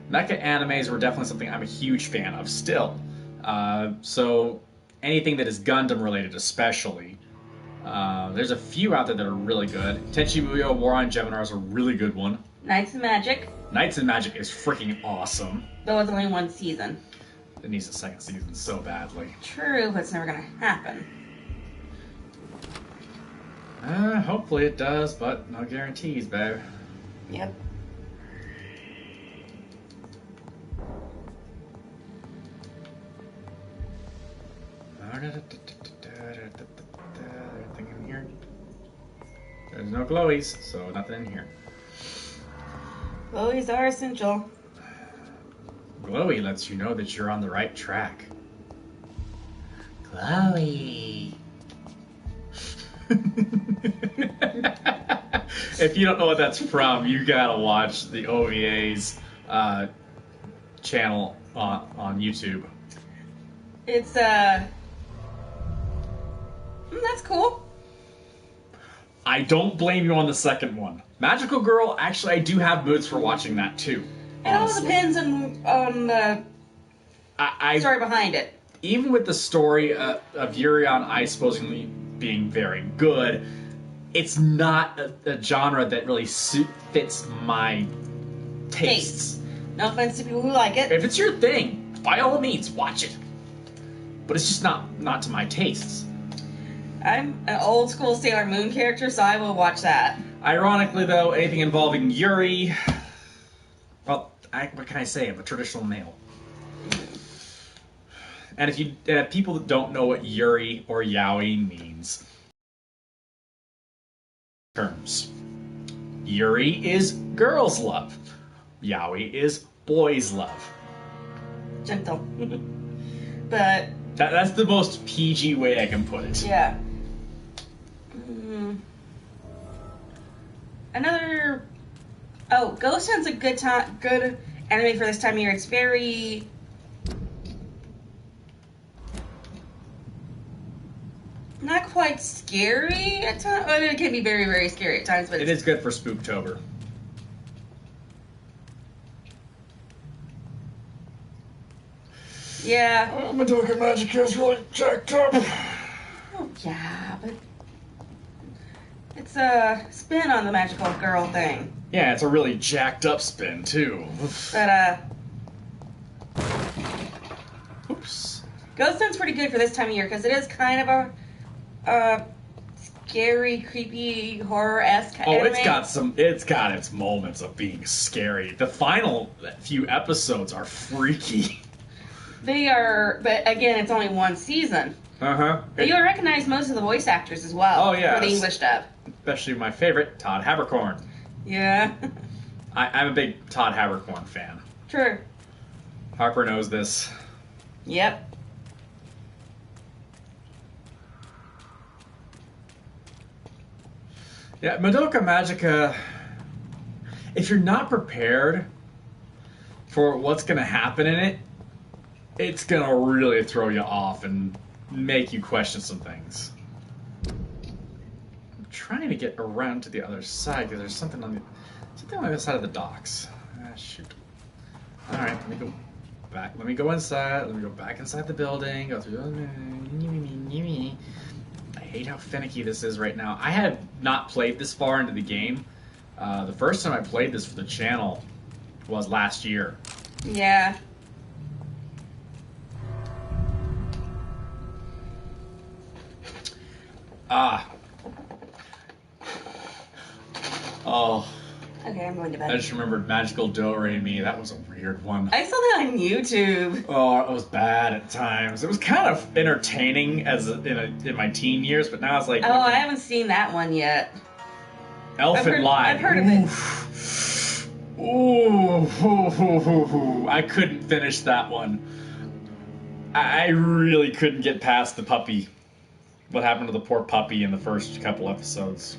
Mecha animes were definitely something I'm a huge fan of still. So anything that is Gundam related especially. There's a few out there that are really good. Tenchi Muyo War on Geminar is a really good one. Knights and Magic. Knights and Magic is freaking awesome. Though it's only one season. It needs a second season so badly. True, but it's never gonna happen. Hopefully it does, but no guarantees, babe. Yep. Anything in here? There's no glowies, so nothing in here. Glowies are essential. Glowy lets you know that you're on the right track. Glowy. If you don't know what that's from, you gotta watch the OVA's channel on YouTube. It's that's cool. I don't blame you on the second one. Magical Girl, actually, I do have moods for watching that too. It all depends on the story behind it. Even with the story of Yuri on Ice supposedly being very good. It's not a genre that really fits my tastes. No offense to people who like it. If it's your thing, by all means, watch it. But it's just not to my tastes. I'm an old school Sailor Moon character, so I will watch that. Ironically, though, anything involving Yuri, well, what can I say? I'm a traditional male. And if people that don't know what Yuri or Yaoi means, terms. Yuri is girls' love. Yaoi is boys' love. Gentle. But... That's the most PG way I can put it. Yeah. Another... Oh, Ghost Hunt's a good anime for this time of year. It's very... Not quite scary at times. Well, it can be very, very scary at times, but it is good for Spooktober. Yeah. Madoka Magica is really jacked up. Oh, yeah, but it's a spin on the magical girl thing. Yeah, it's a really jacked up spin, too. But, Oops. Ghost Hunt's pretty good for this time of year, because it is kind of a scary, creepy, horror-esque anime. Oh, it's got its moments of being scary. The final few episodes are freaky. They are, but again, it's only one season. Uh-huh. But you'll recognize most of the voice actors as well. Oh, yeah. For the English dub. Especially my favorite, Todd Haberkorn. Yeah. I'm a big Todd Haberkorn fan. True. Harper knows this. Yep. Yeah, Madoka Magica, if you're not prepared for what's going to happen in it, it's going to really throw you off and make you question some things. I'm trying to get around to the other side because there's something on the other side of the docks. Ah, shoot. All right, let me go back. Let me go inside. Let me go back inside the building. Go through. I hate how finicky this is right now. I have not played this far into the game. The first time I played this for the channel was last year. Yeah. Ah. Oh. Okay, I'm going to bed. I just remembered Magical Do-Re-Mi. That was a weird one. I saw that on YouTube. Oh, it was bad at times. It was kind of entertaining in my teen years, but now it's like... Oh, I haven't seen that one yet. Elfin Live. I've heard of it. Ooh, I couldn't finish that one. I really couldn't get past the puppy. What happened to the poor puppy in the first couple episodes.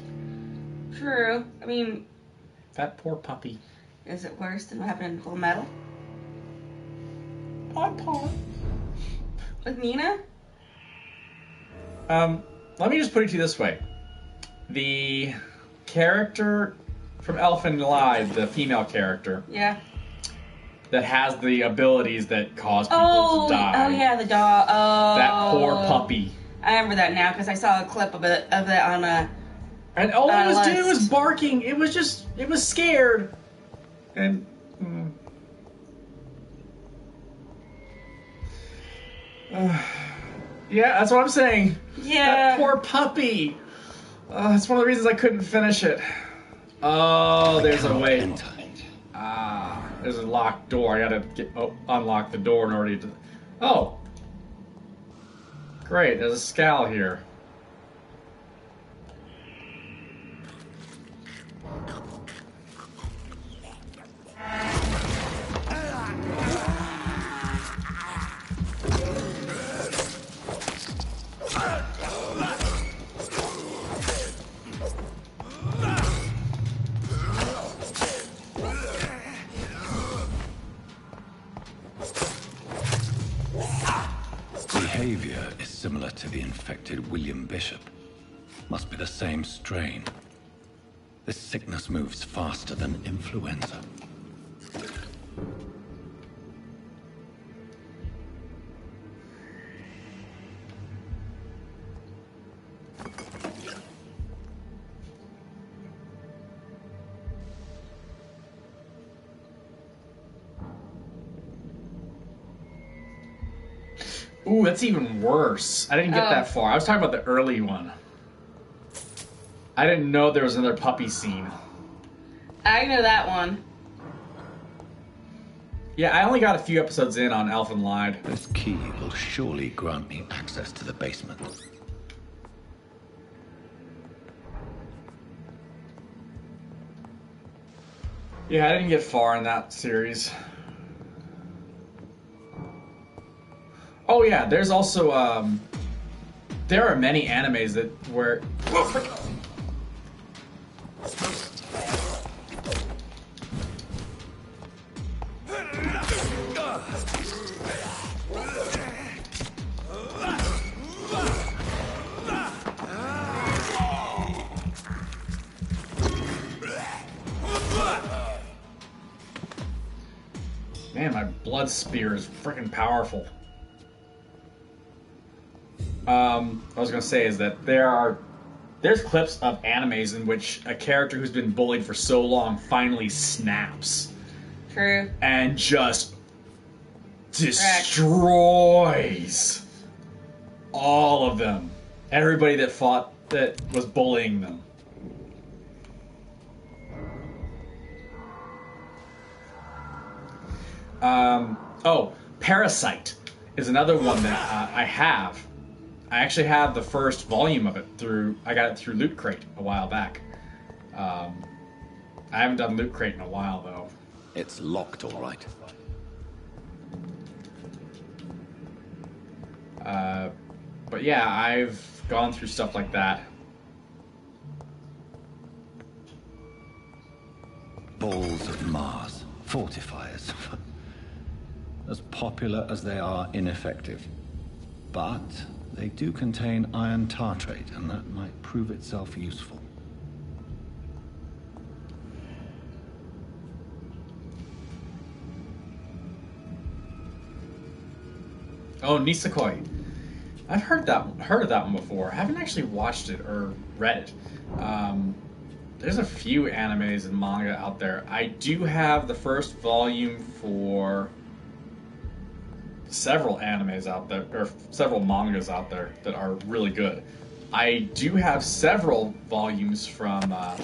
True. I mean... That poor puppy. Is it worse than what happened in Full Metal? Paw. With Nina? Let me just put it to you this way. The character from Elfin Live, the female character, Yeah. that has the abilities that cause people to die. Oh yeah, the dog. Oh. That poor puppy. I remember that now because I saw a clip of it on a... And all it was doing was barking. It was scared. And... yeah, that's what I'm saying. Yeah. That poor puppy. That's one of the reasons I couldn't finish it. Oh, there's a way. There's a locked door. I gotta unlock the door in order to... Oh. Great, there's a scowl here. Behavior is similar to the infected William Bishop. Must be the same strain. This sickness moves faster than influenza. Ooh, that's even worse. I didn't get that far. I was talking about the early one. I didn't know there was another puppy scene. I know that one. Yeah, I only got a few episodes in on Elfin Lied. This key will surely grant me access to the basement. Yeah, I didn't get far in that series. Oh yeah, there's also there are many animes that where man, my blood spear is freaking powerful. I was gonna say is that there's clips of animes in which a character who's been bullied for so long finally snaps. True. And just destroys all of them. Everybody that was bullying them. Parasite is another one that I have. I actually have the first volume of it I got it through Loot Crate a while back. I haven't done Loot Crate in a while though. It's locked, all right. But yeah, I've gone through stuff like that. Balls of Mars, fortifiers. As popular as they are ineffective. But they do contain iron tartrate, and that might prove itself useful. Oh, Nisekoi. I've heard of that one before. I haven't actually watched it or read it. There's a few animes and manga out there. I do have the first volume for several animes out there, or several mangas out there that are really good. I do have several volumes from, I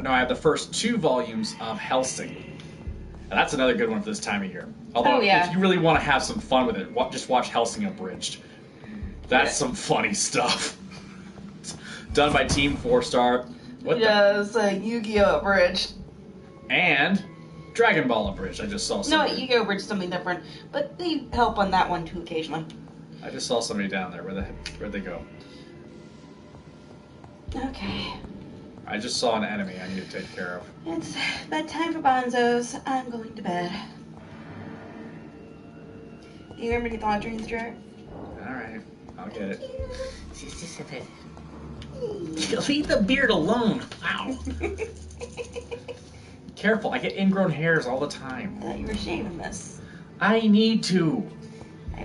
know I have the first 2 volumes of Hellsing. And that's another good one for this time of year. Although, if you really want to have some fun with it, just watch Hellsing Abridged. That's some funny stuff. Done by Team 4-Star. It's Yu-Gi-Oh! Abridged. And Dragon Ball Abridged. I just saw somebody. No, Yu-Gi-Oh! Abridged is something different. But they help on that one too occasionally. I just saw somebody down there. Where'd they go? Okay. I just saw an enemy I need to take care of. It's bedtime for bonzos. I'm going to bed. Do you remember any thought dreams, Jared? Alright, I'll get it. Leave the beard alone. Wow. Careful, I get ingrown hairs all the time. I thought you were shaving this. I need to.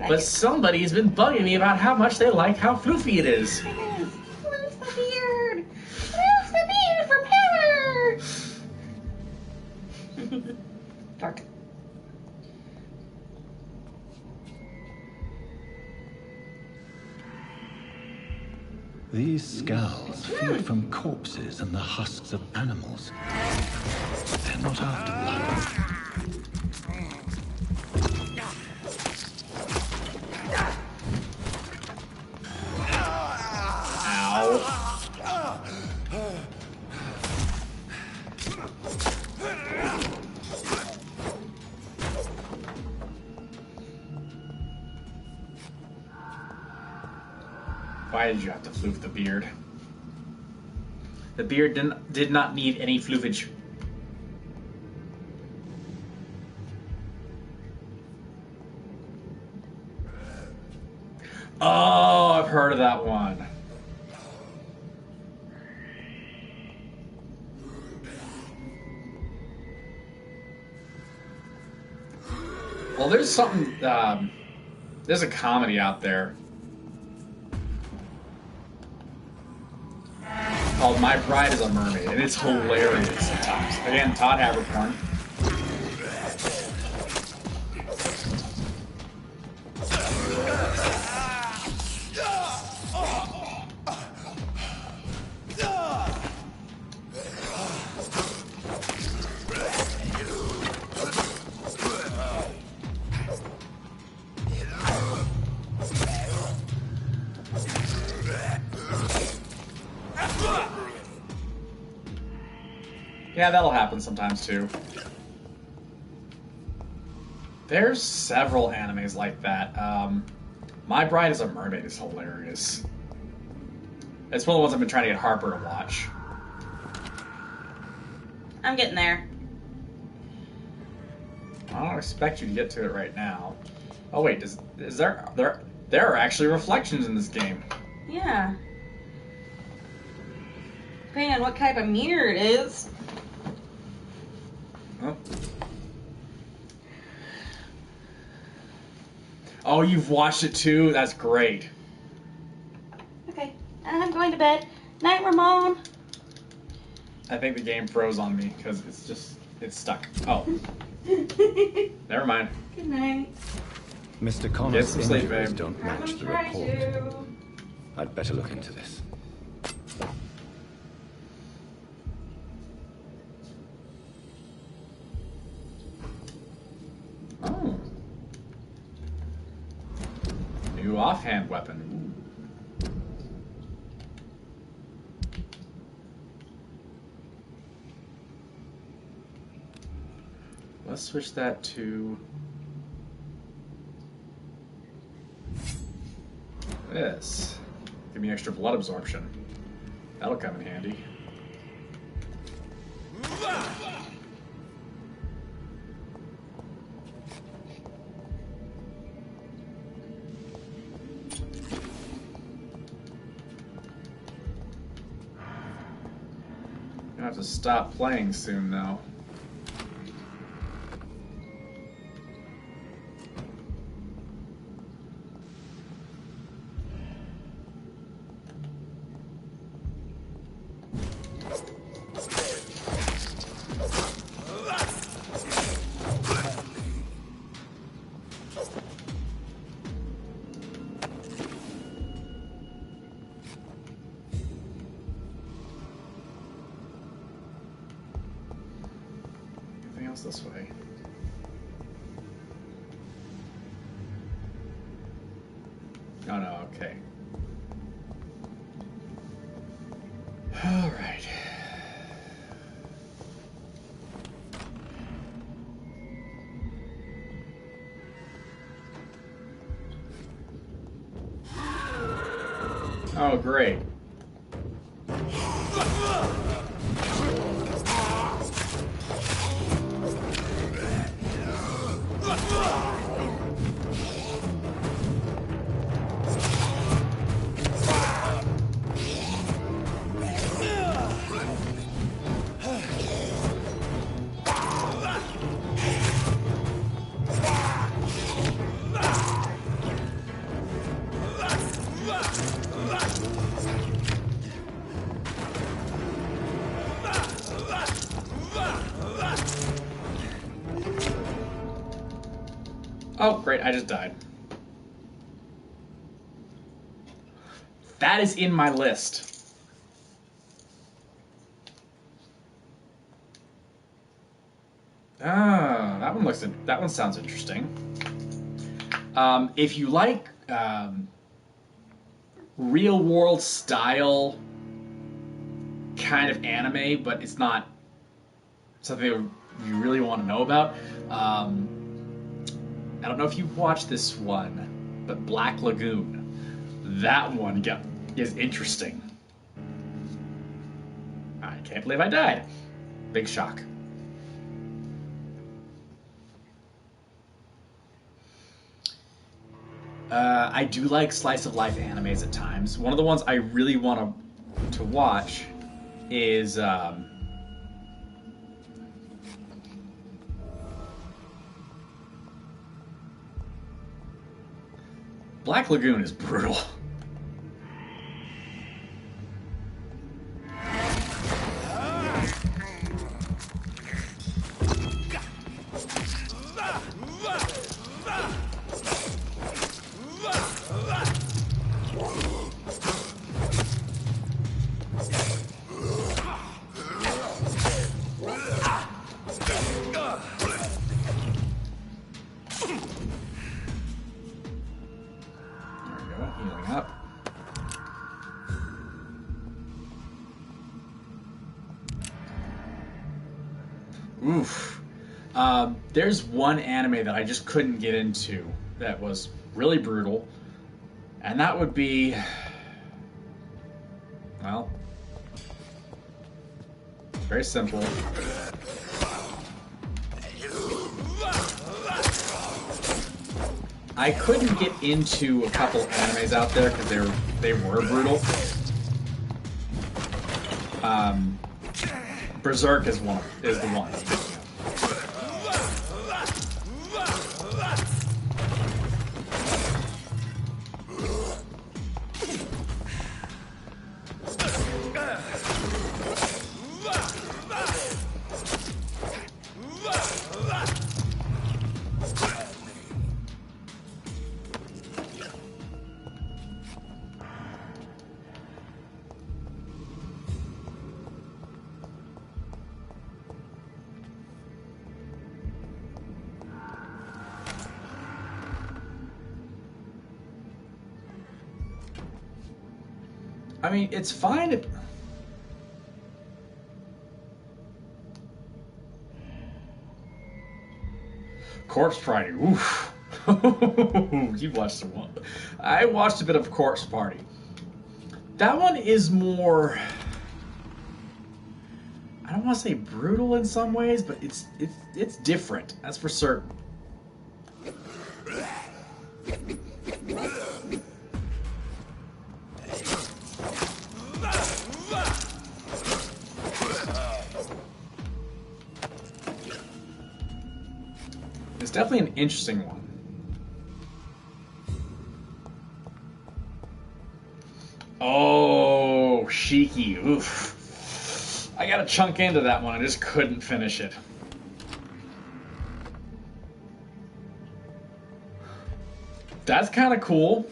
But somebody's been bugging me about how much they like how floofy it is. Where's the beard? Where's the beard for power? Dark. These skulls feed from corpses and the husks of animals. They're not after blood. Why did you have to floof the beard? The beard did not need any floofage. Oh, I've heard of that one. Well, there's something, there's a comedy out there called My Bride is a Mermaid, and it's hilarious sometimes. Again, Todd Havercorn. Yeah, that'll happen sometimes too. There's several animes like that. My Bride is a Mermaid is hilarious. It's one of the ones I've been trying to get Harper to watch. I'm getting there. I don't expect you to get to it right now. Oh wait, is there are actually reflections in this game. Yeah. Depending on what type of mirror it is. Oh. Oh, you've watched it too? That's great. Okay, I'm going to bed. Night, Ramon. I think the game froze on me because it's stuck. Oh. Never mind. Good night. Mr. Connor's some sleep, injuries babe. don't match the Try report. to. I'd better look into this. Oh. New offhand weapon. Ooh. Let's switch that to this. Give me extra blood absorption. That'll come in handy. Gonna have to stop playing soon, though. This way. Oh no, okay. All right. Oh, great. Oh, great, I just died. That is in my list. Ah, that one sounds interesting. If you like real world style kind of anime, but it's not something you really want to know about, I don't know if you've watched this one, but Black Lagoon. That one is interesting. I can't believe I died. Big shock. I do like slice of life animes at times. One of the ones I really want to watch is Black Lagoon is brutal. Healing up. Oof. There's one anime that I just couldn't get into that was really brutal, and that would be, well, very simple. I couldn't get into a couple animes out there because they were brutal. Berserk is the one. I mean, it's fine if... Corpse Party, oof. You watched some one. I watched a bit of Corpse Party. That one is more... I don't want to say brutal in some ways, but it's different. That's for certain. It's definitely an interesting one. Oh, Shiki. Oof. I got to chunk into that one. I just couldn't finish it. That's kind of cool.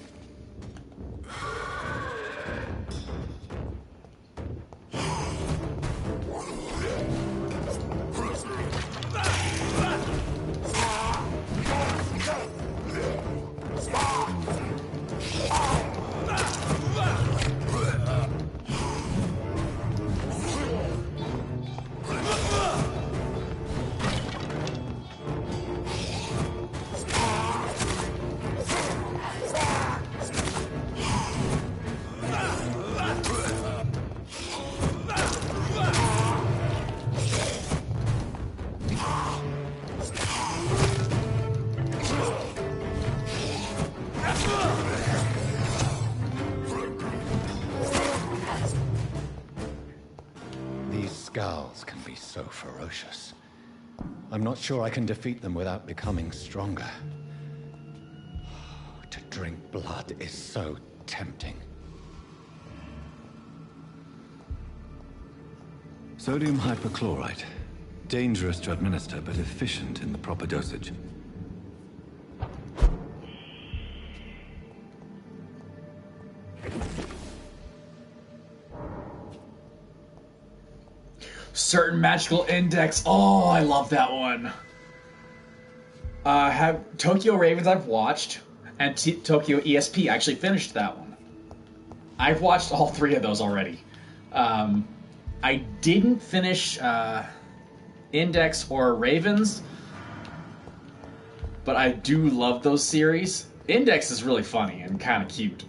Skulls can be so ferocious. I'm not sure I can defeat them without becoming stronger. To drink blood is so tempting. Sodium hypochlorite. Dangerous to administer, but efficient in the proper dosage. Certain Magical Index. Oh, I love that one. Have Tokyo Ravens I've watched, and Tokyo ESP. I actually finished that one. I've watched all three of those already. I didn't finish Index or Ravens, but I do love those series. Index is really funny and kind of cute.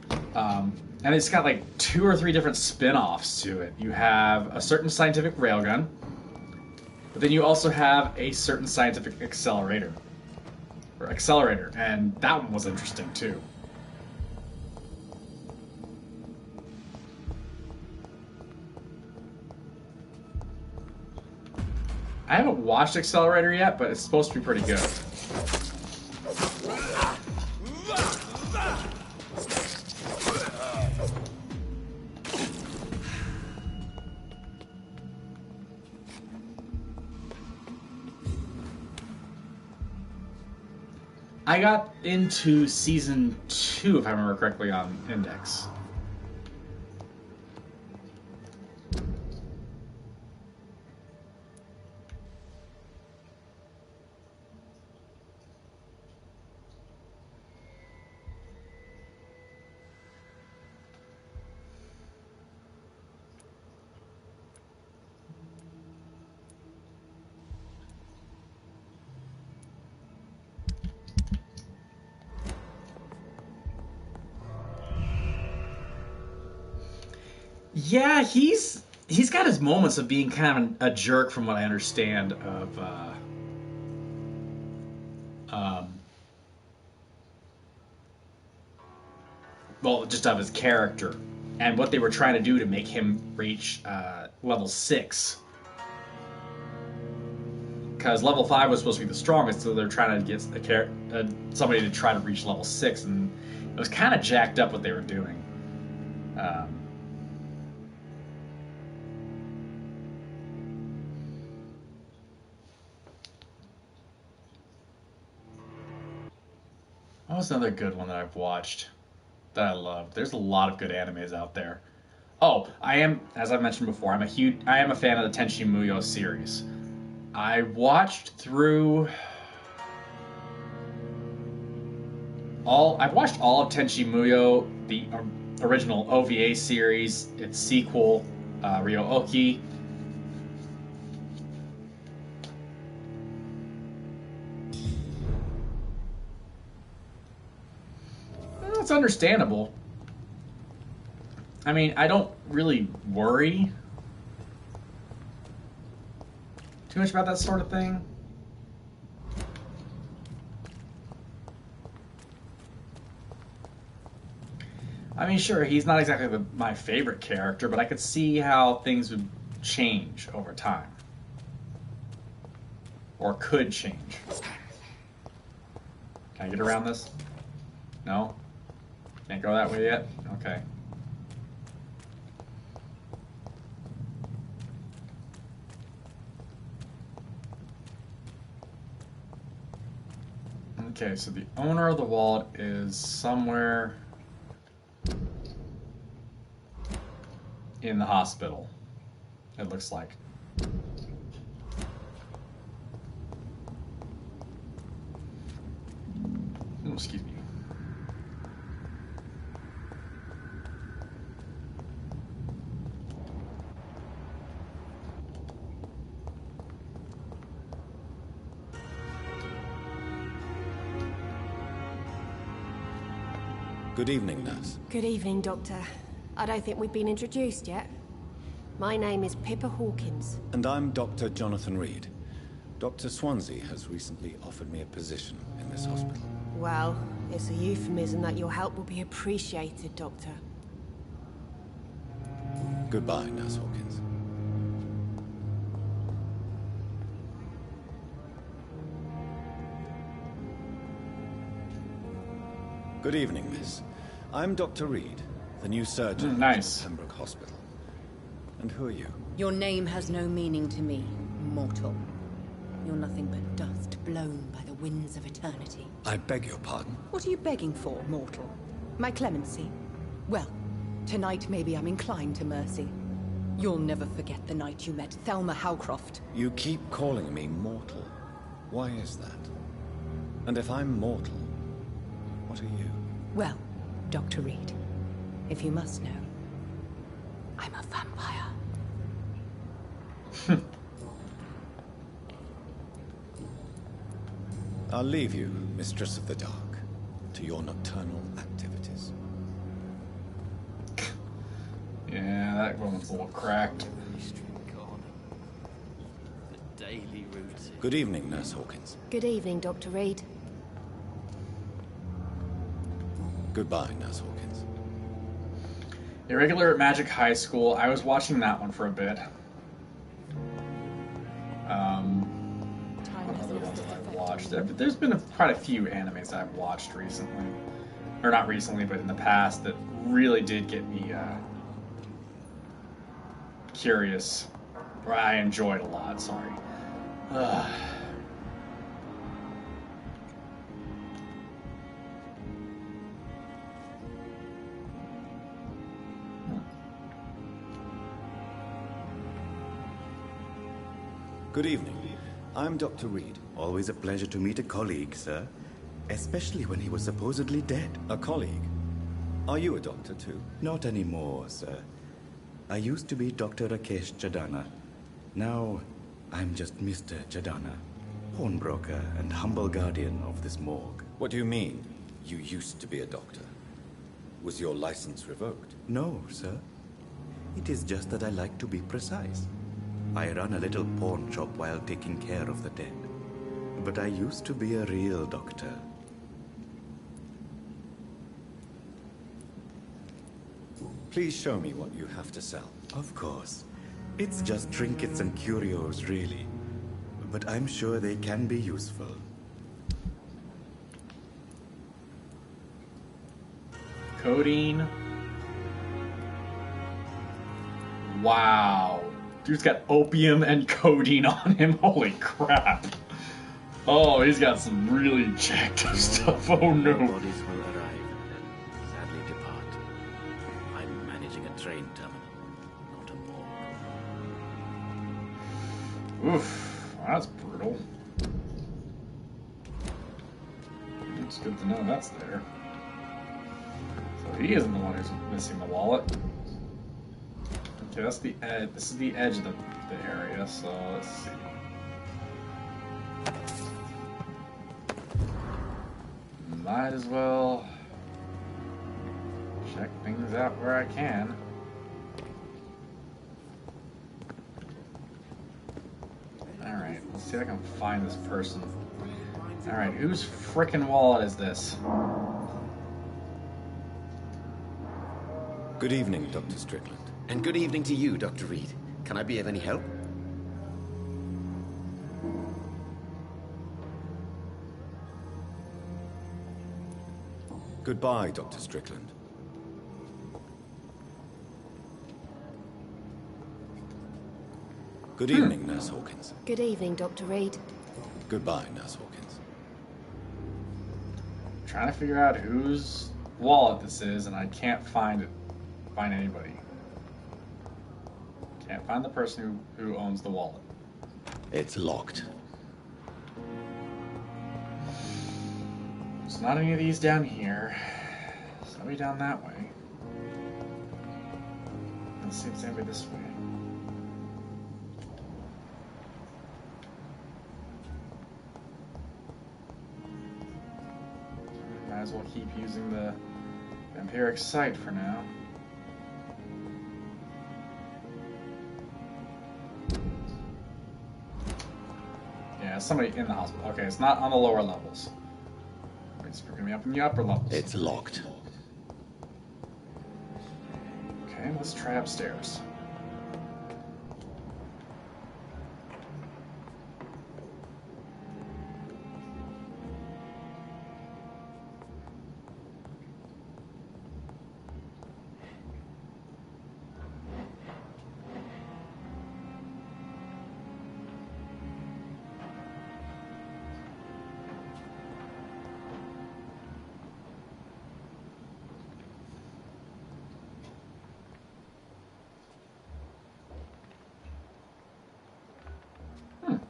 And it's got like 2 or 3 different spin-offs to it. You have a certain scientific railgun, but then you also have a certain scientific accelerator, and that one was interesting too. I haven't watched Accelerator yet, but it's supposed to be pretty good. I got into season 2, if I remember correctly, on Index. Yeah, he's got his moments of being kind of a jerk, from what I understand of well, just of his character and what they were trying to do to make him reach level 6. Because level 5 was supposed to be the strongest, so they're trying to get somebody to try to reach level 6, and it was kind of jacked up what they were doing. What was another good one that I've watched that I loved? There's a lot of good animes out there. Oh, I am, as I mentioned before, I am a fan of the Tenchi Muyo series. I've watched all of Tenchi Muyo, the original OVA series, its sequel, Ryo-Oki. Well, it's understandable. I mean, I don't really worry too much about that sort of thing. I mean, sure, he's not exactly my favorite character, but I could see how things would change over time. Or could change. Can I get around this? No? Can't go that way yet? Okay. Okay, so the owner of the wallet is somewhere in the hospital, it looks like. Oh, excuse me. Good evening, nurse. Good evening, Doctor. I don't think we've been introduced yet. My name is Pippa Hawkins. And I'm Dr. Jonathan Reed. Dr. Swansea has recently offered me a position in this hospital. Well, it's a euphemism that your help will be appreciated, Doctor. Goodbye, Nurse Hawkins. Good evening, miss. I'm Dr. Reed, the new surgeon nice. at Pembroke Hospital. And who are you? Your name has no meaning to me, mortal. You're nothing but dust blown by the winds of eternity. I beg your pardon? What are you begging for, mortal? My clemency? Well, tonight maybe I'm inclined to mercy. You'll never forget the night you met Thelma Howcroft. You keep calling me mortal. Why is that? And if I'm mortal, what are you? Well, Dr. Reed, if you must know, I'm a vampire. I'll leave you, Mistress of the Dark, to your nocturnal activities. Yeah, that woman's a little cracked. The daily routine. Good evening, Nurse Hawkins. Good evening, Dr. Reed. Goodbye, Nurse Hawkins. Irregular at Magic High School. I was watching that one for a bit. What other ones have I watched? There's been quite a few animes I've watched recently. Or not recently, but in the past that really did get me curious. Or I enjoyed a lot, sorry. Good evening. I'm Dr. Reed. Always a pleasure to meet a colleague, sir. Especially when he was supposedly dead. A colleague? Are you a doctor too? Not anymore, sir. I used to be Dr. Rakesh Chadana. Now, I'm just Mr. Chadana, pawnbroker and humble guardian of this morgue. What do you mean, you used to be a doctor? Was your license revoked? No, sir. It is just that I like to be precise. I run a little pawn shop while taking care of the dead. But I used to be a real doctor. Please show me what you have to sell. Of course. It's just trinkets and curios, really. But I'm sure they can be useful. Codeine. Wow. Dude's got opium and codeine on him. Holy crap. Oh, he's got some really jacked up stuff. Oh no. Bodies will arrive and sadly depart. I'm managing a train terminal, not a morgue. Oof. That's brutal. It's good to know that's there. So he isn't the one who's missing the wallet. Okay, that's the edge. This is the edge of the area, so let's see. Might as well check things out where I can. Alright, let's see if I can find this person. Alright, whose frickin' wallet is this? Good evening, Dr. Strickland. And good evening to you, Dr. Reed. Can I be of any help? Goodbye, Dr. Strickland. Good evening, Nurse Hawkins. Good evening, Dr. Reed. Goodbye, Nurse Hawkins. I'm trying to figure out whose wallet this is, and I can't find anybody. Can't find the person who owns the wallet. It's locked. There's not any of these down here. There's nobody down that way. Doesn't seem to anybody this way. Might as well keep using the vampiric sight for now. Yeah, somebody in the hospital. Okay, it's not on the lower levels. It's gonna be up in the upper levels. It's locked. Okay, let's try upstairs.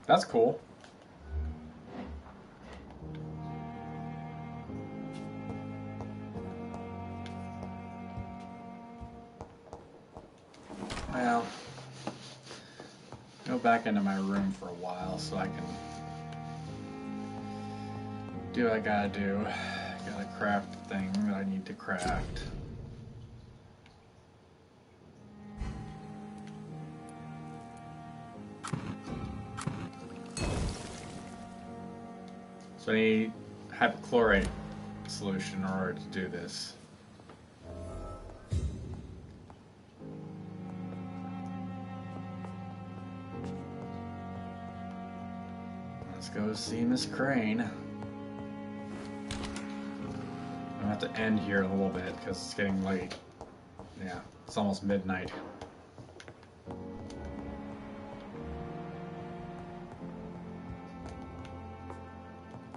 That's cool. Well, go back into my room for a while so I can do what I gotta do. I gotta craft the thing that I need to craft. So I need hypochlorite solution in order to do this. Let's go see Miss Crane. I'm gonna have to end here in a little bit because it's getting late. Yeah, it's almost midnight.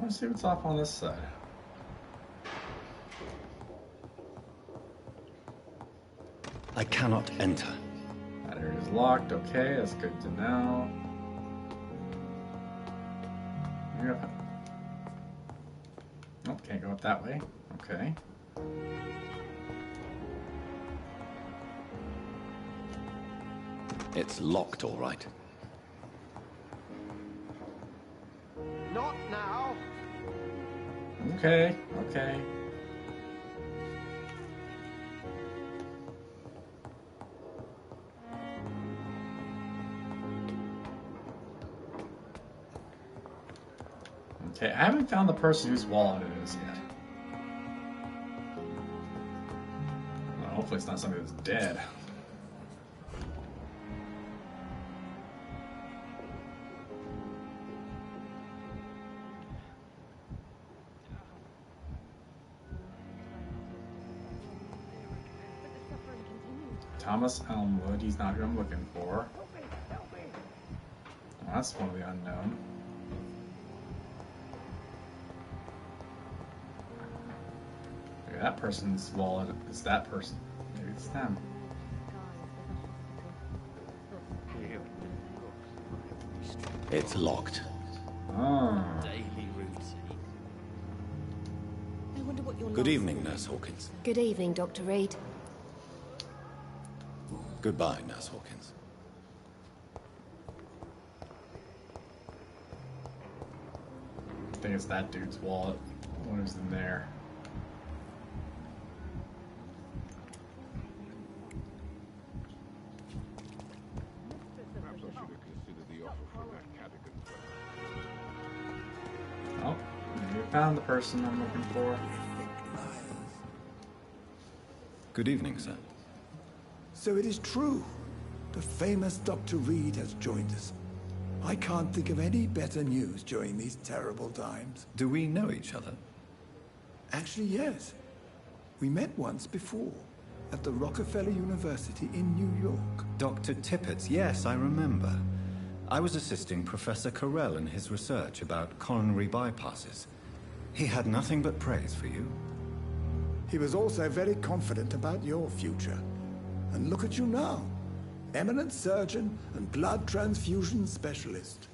Let's see what's off on this side. I cannot enter. That area is locked. Okay, that's good to know. Oh, can't go up that way. Okay. It's locked, all right. Not now. Okay, okay. Okay, I haven't found the person whose wallet it is yet. Well, hopefully it's not somebody that's dead. Thomas Elmwood, he's not who I'm looking for. Well, that's one of the unknown. Maybe that person's wallet is that person. Maybe it's them. It's locked. Oh. I wonder what your Good last evening, Nurse Hawkins. Good evening, Dr. Reed. Goodbye, Nurse Hawkins. I think it's that dude's wallet. What is in there? Oh, you found the person I'm looking for. Good evening, sir. So it is true. The famous Dr. Reed has joined us. I can't think of any better news during these terrible times. Do we know each other? Actually, yes. We met once before, at the Rockefeller University in New York. Dr. Tippett, yes, I remember. I was assisting Professor Carell in his research about coronary bypasses. He had nothing but praise for you. He was also very confident about your future. And look at you now. Eminent surgeon and blood transfusion specialist.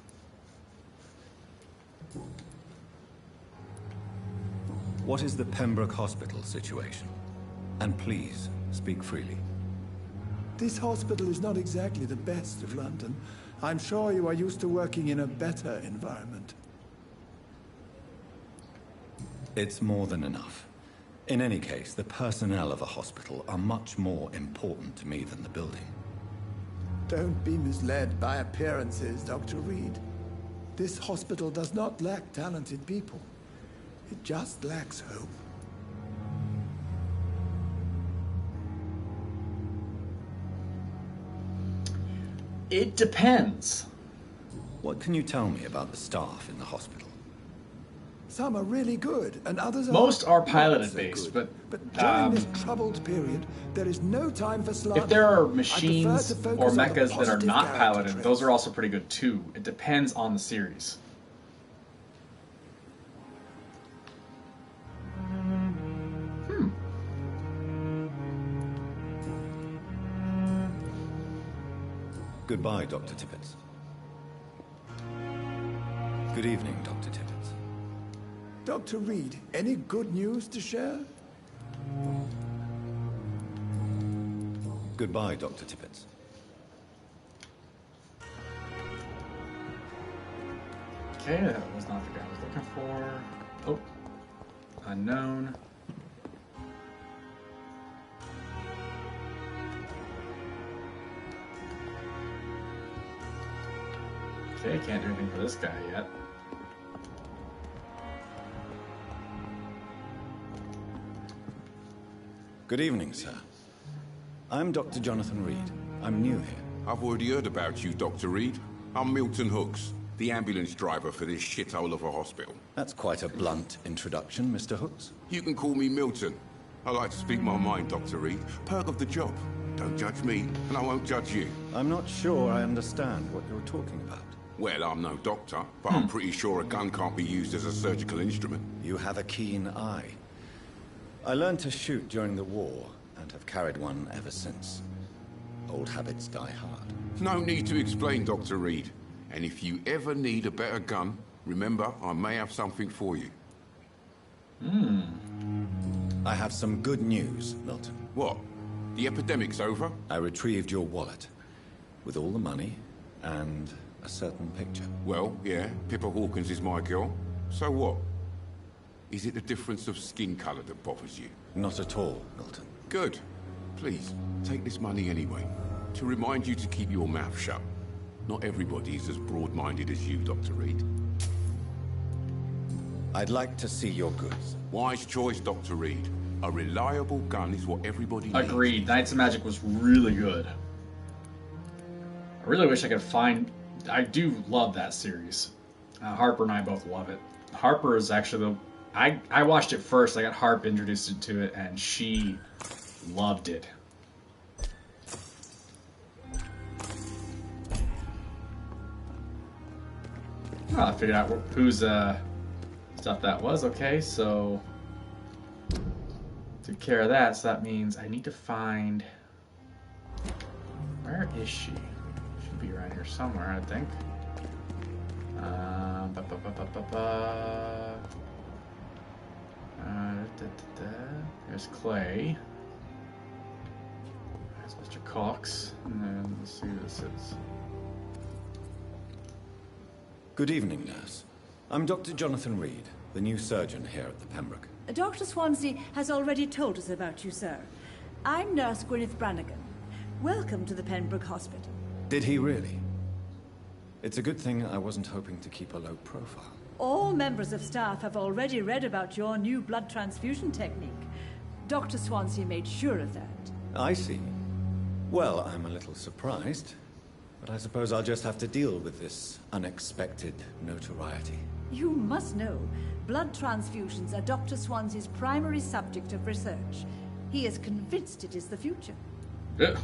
What is the Pembroke Hospital situation? And please, speak freely. This hospital is not exactly the best of London. I'm sure you are used to working in a better environment. It's more than enough. In any case, the personnel of a hospital are much more important to me than the building. Don't be misled by appearances, Dr. Reed. This hospital does not lack talented people. It just lacks hope. It depends. What can you tell me about the staff in the hospital? Some are really good, and others are Most are not piloted so based, good. but during this troubled period, there is no time for slander. if there are I prefer machines to focus or on the mechas that are positive not character piloted, traits. those are also pretty good too. It depends on the series. Goodbye, Dr. Tippett. Good evening, Dr. Tippett. Dr. Reed, any good news to share? Goodbye, Dr. Tippett. Okay, that was not the guy I was looking for. Oh, unknown. Okay, can't do anything for this guy yet. Good evening, sir. I'm Dr. Jonathan Reed. I'm new here. I've already heard about you, Dr. Reed. I'm Milton Hooks, the ambulance driver for this shithole of a hospital. That's quite a blunt introduction, Mr. Hooks. You can call me Milton. I like to speak my mind, Dr. Reed. Perk of the job. Don't judge me, and I won't judge you. I'm not sure I understand what you're talking about. Well, I'm no doctor, but I'm pretty sure a gun can't be used as a surgical instrument. You have a keen eye. I learned to shoot during the war, and have carried one ever since. Old habits die hard. No need to explain, Dr. Reed. And if you ever need a better gun, remember, I may have something for you. I have some good news, Milton. What? The epidemic's over? I retrieved your wallet, with all the money, and a certain picture. Well, yeah, Pippa Hawkins is my girl. So what? Is it the difference of skin colour that bothers you? Not at all, Milton. Good. Please, take this money anyway. To remind you to keep your mouth shut. Not everybody is as broad-minded as you, Dr. Reed. I'd like to see your goods. Wise choice, Dr. Reed. A reliable gun is what everybody needs. Agreed. Knights of Magic was really good. I really wish I could find... I do love that series. Harper and I both love it. Harper is actually the... I watched it first. I got Harp introduced to it, and she loved it. Oh, I figured out whose stuff that was. Okay, so... took care of that, so that means I need to find... Where is she? Should be around here somewhere, I think. There's Clay. There's Mr. Cox. And then let's see who this is. Good evening, nurse. I'm Dr. Jonathan Reed, the new surgeon here at the Pembroke. Dr. Swansea has already told us about you, sir. I'm Nurse Gwyneth Brannigan. Welcome to the Pembroke Hospital. Did he really? It's a good thing I wasn't hoping to keep a low profile. All members of staff have already read about your new blood transfusion technique. Dr. Swansea made sure of that. I see. Well, I'm a little surprised, but I suppose I'll just have to deal with this unexpected notoriety. You must know, blood transfusions are Dr. Swansea's primary subject of research. He is convinced it is the future. Yeah.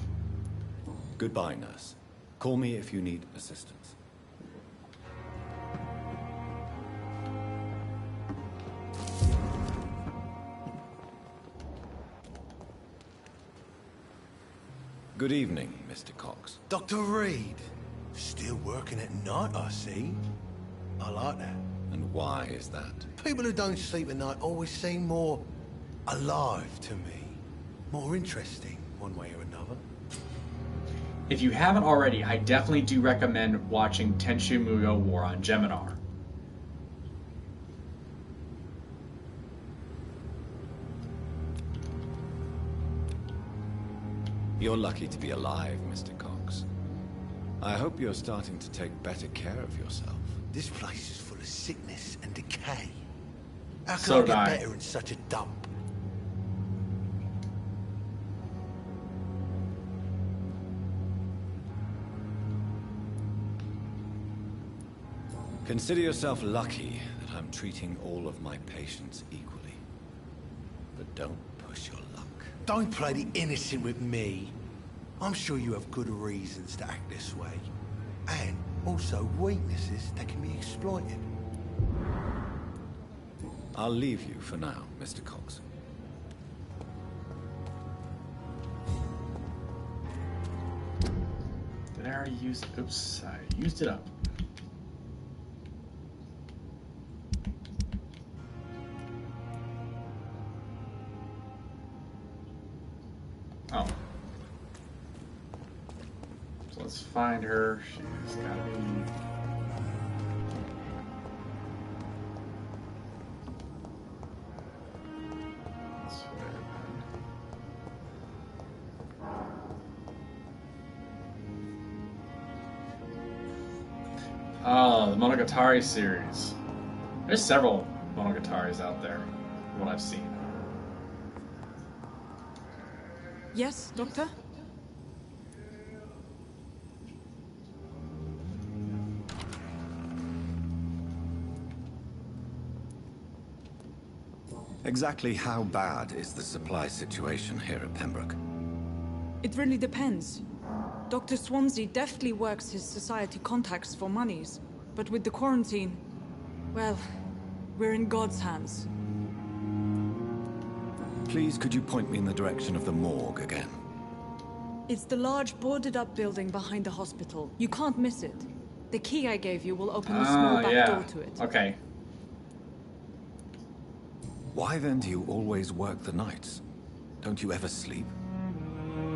Goodbye, nurse. Call me if you need assistance. Good evening, Mr. Cox. Dr. Reed. Still working at night, I see. I like that. And why is that? People who don't sleep at night always seem more alive to me. More interesting, one way or another. If you haven't already, I definitely do recommend watching Tenchu Muyo War on Geminar. You're lucky to be alive, Mr. Cox. I hope you're starting to take better care of yourself. This place is full of sickness and decay. How can So I get die. better in such a dump? Consider yourself lucky that I'm treating all of my patients equally. But don't push your luck. Don't play the innocent with me. I'm sure you have good reasons to act this way. And also weaknesses that can be exploited. I'll leave you for now, Mr. Cox. Did I already use it? Oops, I used it up. Oh. So let's find her. She's gotta be... this way then. Oh, the Monogatari series. There's several Monogataris out there, from what I've seen. Yes, Doctor? Exactly how bad is the supply situation here at Pembroke? It really depends. Dr. Swansea deftly works his society contacts for monies, but with the quarantine, well, we're in God's hands. Please, could you point me in the direction of the morgue again? It's the large boarded-up building behind the hospital. You can't miss it. The key I gave you will open the small back door to it. Okay. Why then do you always work the nights? Don't you ever sleep?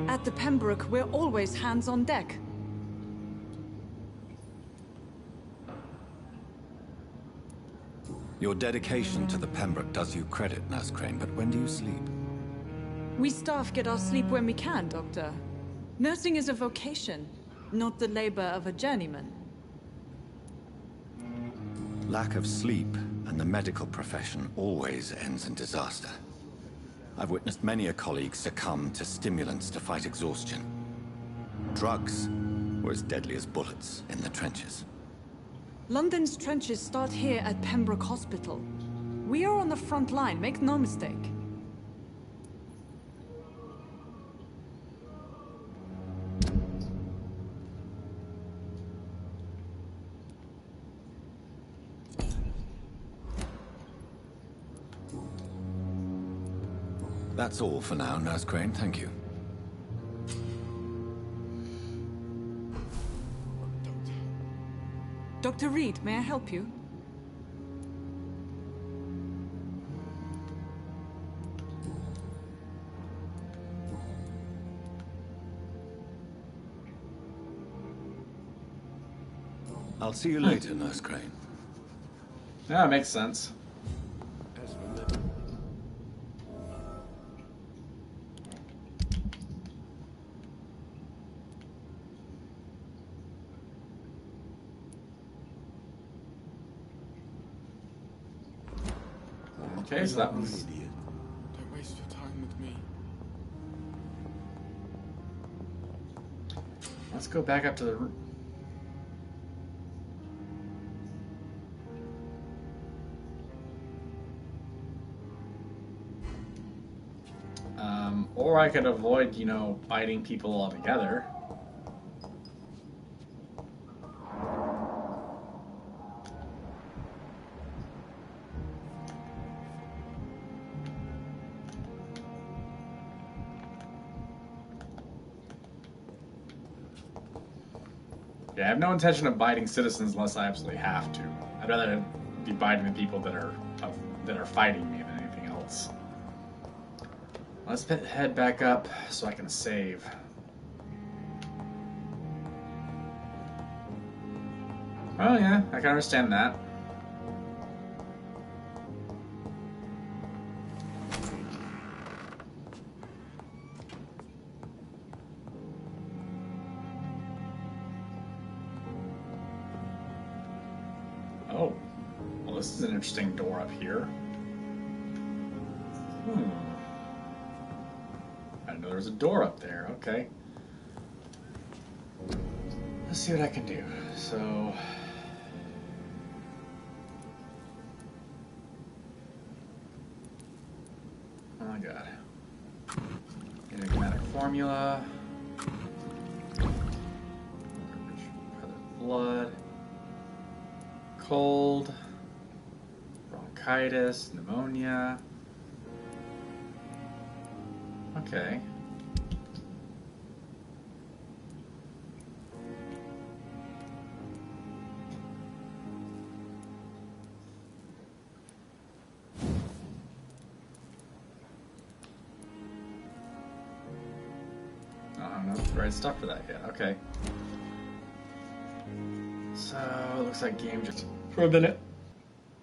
At the Pembroke, we're always hands on deck. Your dedication to the Pembroke does you credit, Nurse Crane, but when do you sleep? We staff get our sleep when we can, Doctor. Nursing is a vocation, not the labor of a journeyman. Lack of sleep and the medical profession always ends in disaster. I've witnessed many a colleague succumb to stimulants to fight exhaustion. Drugs were as deadly as bullets in the trenches. London's trenches start here at Pembroke Hospital. We are on the front line, make no mistake. That's all for now, Nurse Crane, thank you. Dr. Reed, may I help you? I'll see you later, Nurse Crane. Yeah, makes sense. Okay, so that was... Don't waste your time with me. Let's go back up to the room. Or I could avoid, you know, biting people altogether. Yeah, I have no intention of biting citizens unless I absolutely have to. I'd rather be biting the people that are fighting me than anything else. Let's head back up so I can save. Oh yeah, I can understand that. Oh, well, this is an interesting door up here. I didn't know there was a door up there. Okay. Let's see what I can do. So... oh my god. Enigmatic formula. Blood. Cold. Bronchitis. Pneumonia. Okay. I don't know the right stuff for that yet. Okay. So, it looks like game just for a minute.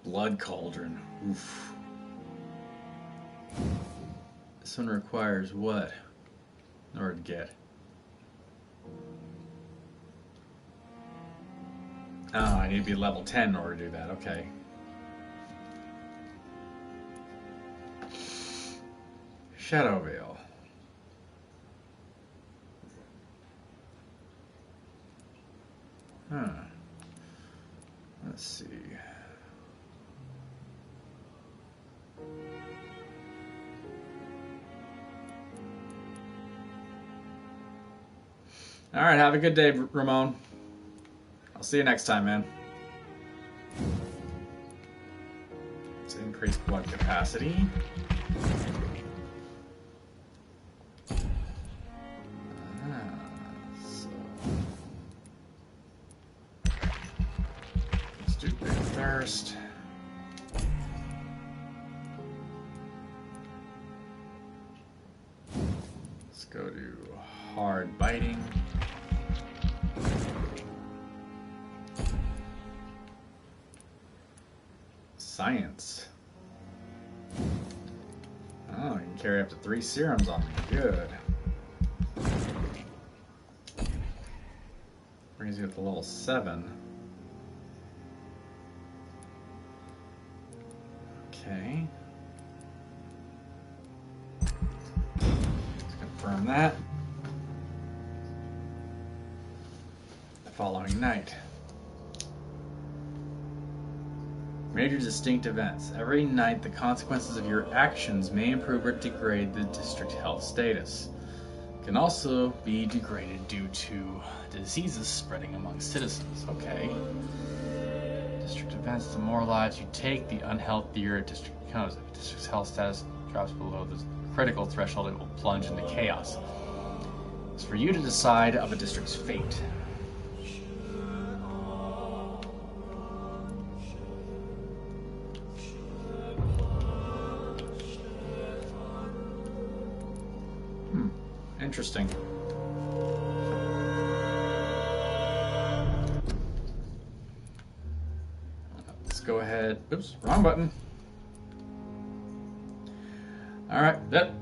Blood cauldron. Oof. This one requires what in order to get? Oh, I need to be level 10 in order to do that. Okay. Shadow Veil. Huh. Let's see. All right, have a good day, Ramon. I'll see you next time, man. Let's increase blood capacity. So let's do Big Thirst. Let's go to Hard Biting. Science. Oh, you can carry up to 3 serums on me. Good. Brings you up to level 7. that. The following night. Major distinct events. Every night, the consequences of your actions may improve or degrade the district health status. It can also be degraded due to diseases spreading among citizens. Okay. District events. The more lives you take, the unhealthier a district becomes. If a district's health status drops below the critical threshold, it will plunge into chaos. It's for you to decide of a district's fate. Interesting. Let's go ahead. Oops, wrong button. All right. Yep.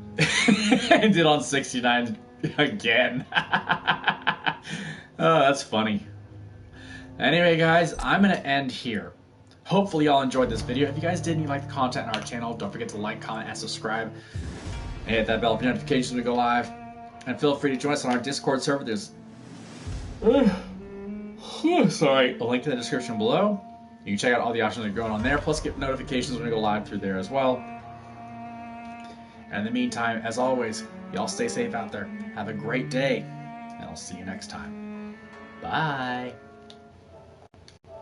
I did on 69 again. Oh, that's funny. Anyway, guys, I'm going to end here. Hopefully y'all enjoyed this video. If you guys did and you like the content on our channel, don't forget to like, comment, and subscribe. And hit that bell for notifications when we go live. And feel free to join us on our Discord server. There's a link in the description below. You can check out all the options that are going on there, plus get notifications when we go live through there as well. And in the meantime, as always, y'all stay safe out there. Have a great day, and I'll see you next time. Bye.